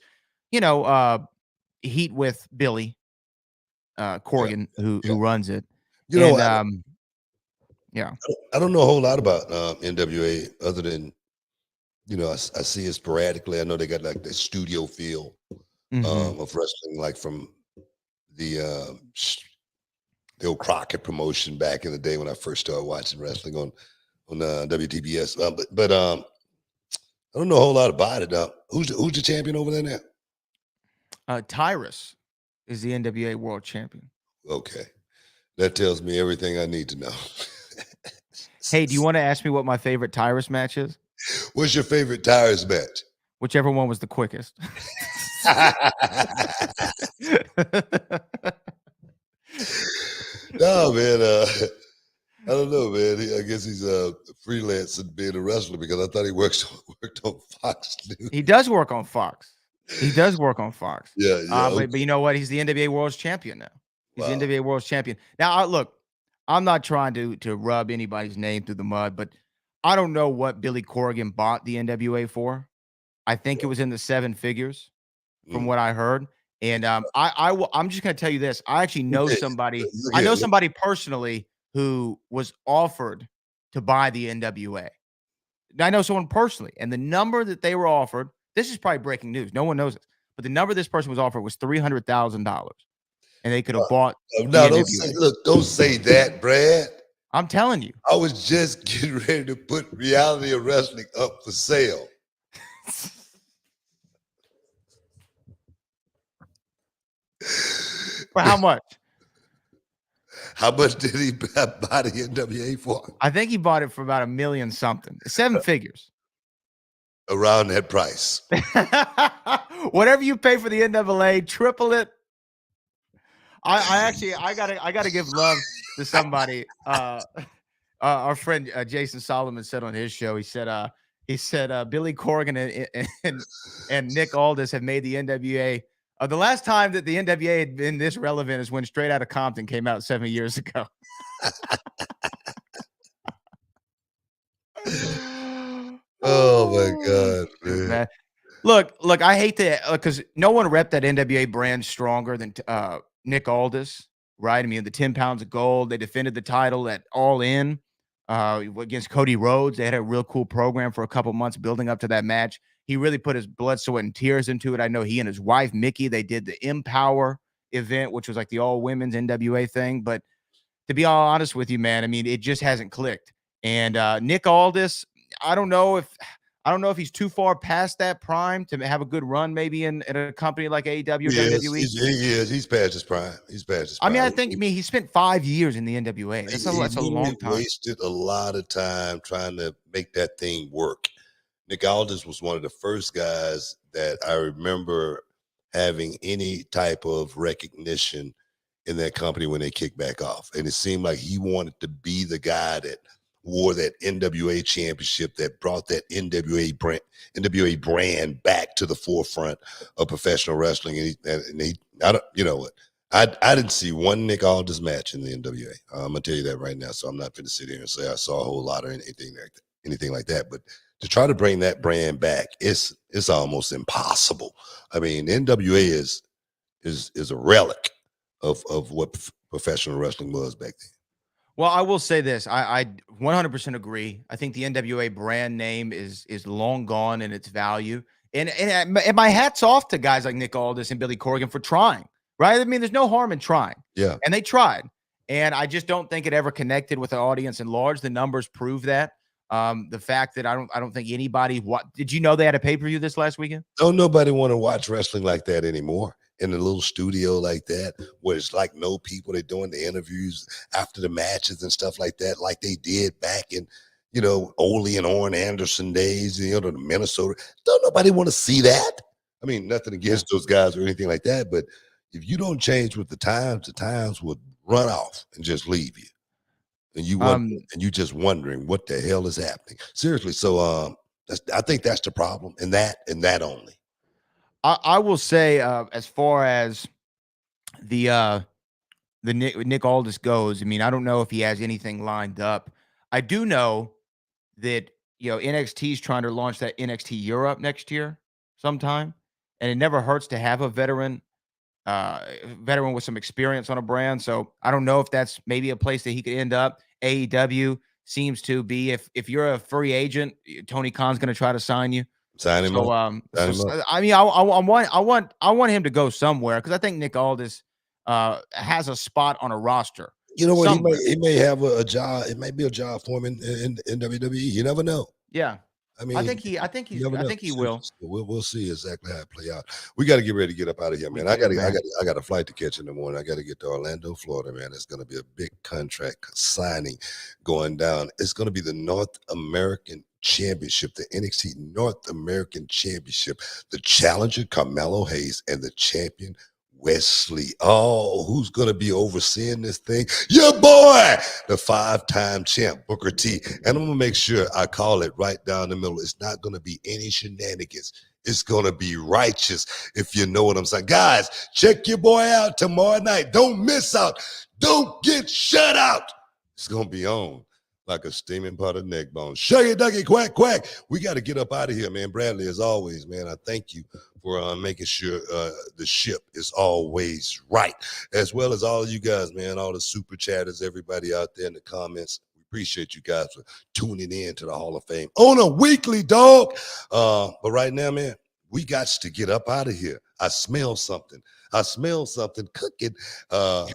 heat with Billy Corgan, who runs it. I don't know a whole lot about NWA other than, I see it sporadically. I know they got like the studio feel of wrestling, like from the old Crockett promotion back in the day when I first started watching wrestling on WTBS. But I don't know a whole lot about it. Who's the champion over there now? Tyrus is the NWA World Champion. Okay, that tells me everything I need to know. Hey, do you want to ask me what my favorite Tyrus match is? What's your favorite Tyrus match? Whichever one was the quickest. No, man. I don't know, man. I guess he's freelance and being a wrestler because I thought he worked on Fox News. He does work on Fox. Yeah. But you know what? He's the NWA World Champion now. He's the NWA World Champion. Now, look, I'm not trying to rub anybody's name through the mud, but I don't know what Billy Corgan bought the NWA for. I think it was in the 7 figures from what I heard. And I'm just going to tell you this. I actually know somebody. I know somebody personally who was offered to buy the NWA. I know someone personally, and the number that they were offered, this is probably breaking news. No one knows this, but the number this person was offered was $300,000, and they could have bought. No, don't say that, Brad. I'm telling you. I was just getting ready to put Reality of Wrestling up for sale. For how much? How much did he buy the NWA for? I think he bought it for about $1 million something. 7 figures. Around that price. Whatever you pay for the NWA, triple it. I gotta give love to somebody. Our friend Jason Solomon said on his show, he said Billy Corgan and Nick Aldis have made the NWA. The last time that the NWA had been this relevant is when Straight Outta Compton came out 7 years ago. Oh my God, man. Look, I hate to, because no one repped that NWA brand stronger than Nick Aldis, right? I mean, the 10 pounds of gold. They defended the title at All In against Cody Rhodes. They had a real cool program for a couple months building up to that match. He really put his blood, sweat, and tears into it. I know he and his wife, Mickey, they did the Empower event, which was like the all-women's NWA thing. But to be all honest with you, man, I mean, it just hasn't clicked. And Nick Aldis, I don't know if he's too far past that prime to have a good run, maybe in a company like AEW or WWE. He's past his prime. I mean, he spent 5 years in the NWA. That's a long time. Wasted a lot of time trying to make that thing work. Nick Aldis was one of the first guys that I remember having any type of recognition in that company when they kicked back off. And it seemed like he wanted to be the guy that wore that NWA championship, that brought that NWA brand back to the forefront of professional wrestling. I didn't see one Nick Aldis match in the NWA. I'm gonna tell you that right now. So I'm not going to sit here and say I saw a whole lot or anything like that. But to try to bring that brand back, it's almost impossible. I mean, NWA is a relic of what professional wrestling was back then. Well, I will say this. I 100% agree. I think the NWA brand name is long gone in its value. And my hat's off to guys like Nick Aldis and Billy Corgan for trying, right? I mean, there's no harm in trying. Yeah. And they tried. And I just don't think it ever connected with the audience in large. The numbers prove that. The fact that I don't think anybody did you know they had a pay-per-view this last weekend? Don't nobody want to watch wrestling like that anymore. In a little studio like that, where it's like no people, they're doing the interviews after the matches and stuff like that, like they did back in, Ole and Orrin Anderson days, the Minnesota. Don't nobody want to see that. I mean, nothing against those guys or anything like that, but if you don't change with the times will run off and just leave you. and you just wondering what the hell is happening. Seriously. So I think that's the problem, and that only. I will say, as far as the Nick Aldis goes, I mean, I don't know if he has anything lined up. I do know that NXT is trying to launch that NXT Europe next year sometime, and it never hurts to have a veteran with some experience on a brand. So I don't know if that's maybe a place that he could end up. AEW seems to be, if you're a free agent, Tony Khan's going to try to sign you. Sign him So, up. I mean, I want him to go somewhere, because I think Nick Aldis has a spot on a roster. You know what? He may have a job. It may be a job for him in WWE. You never know. Yeah. I mean, I think he will. We'll see exactly how it play out. We got to get ready to get up out of here, man. I got a flight to catch in the morning. I got to get to Orlando, Florida, man. It's going to be a big contract signing going down. It's going to be the North American Championship, the NXT North American Championship, the challenger Carmelo Hayes and the champion Wesley. Oh, who's going to be overseeing this thing? Your boy, the 5-time champ, Booker T. And I'm going to make sure I call it right down the middle. It's not going to be any shenanigans. It's going to be righteous, if you know what I'm saying. Guys, check your boy out tomorrow night. Don't miss out. Don't get shut out. It's going to be on like a steaming pot of neck bones. Shuggy Duggy, quack, quack. We got to get up out of here, man. Bradley, as always, man, I thank you for making sure the ship is always right, as well as all of you guys, man, all the super chatters, everybody out there in the comments. We appreciate you guys for tuning in to the Hall of Fame on a weekly, dog. But right now, man, we got to get up out of here. I smell something cooking, and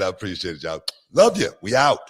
I appreciate it, y'all. Love you. We out.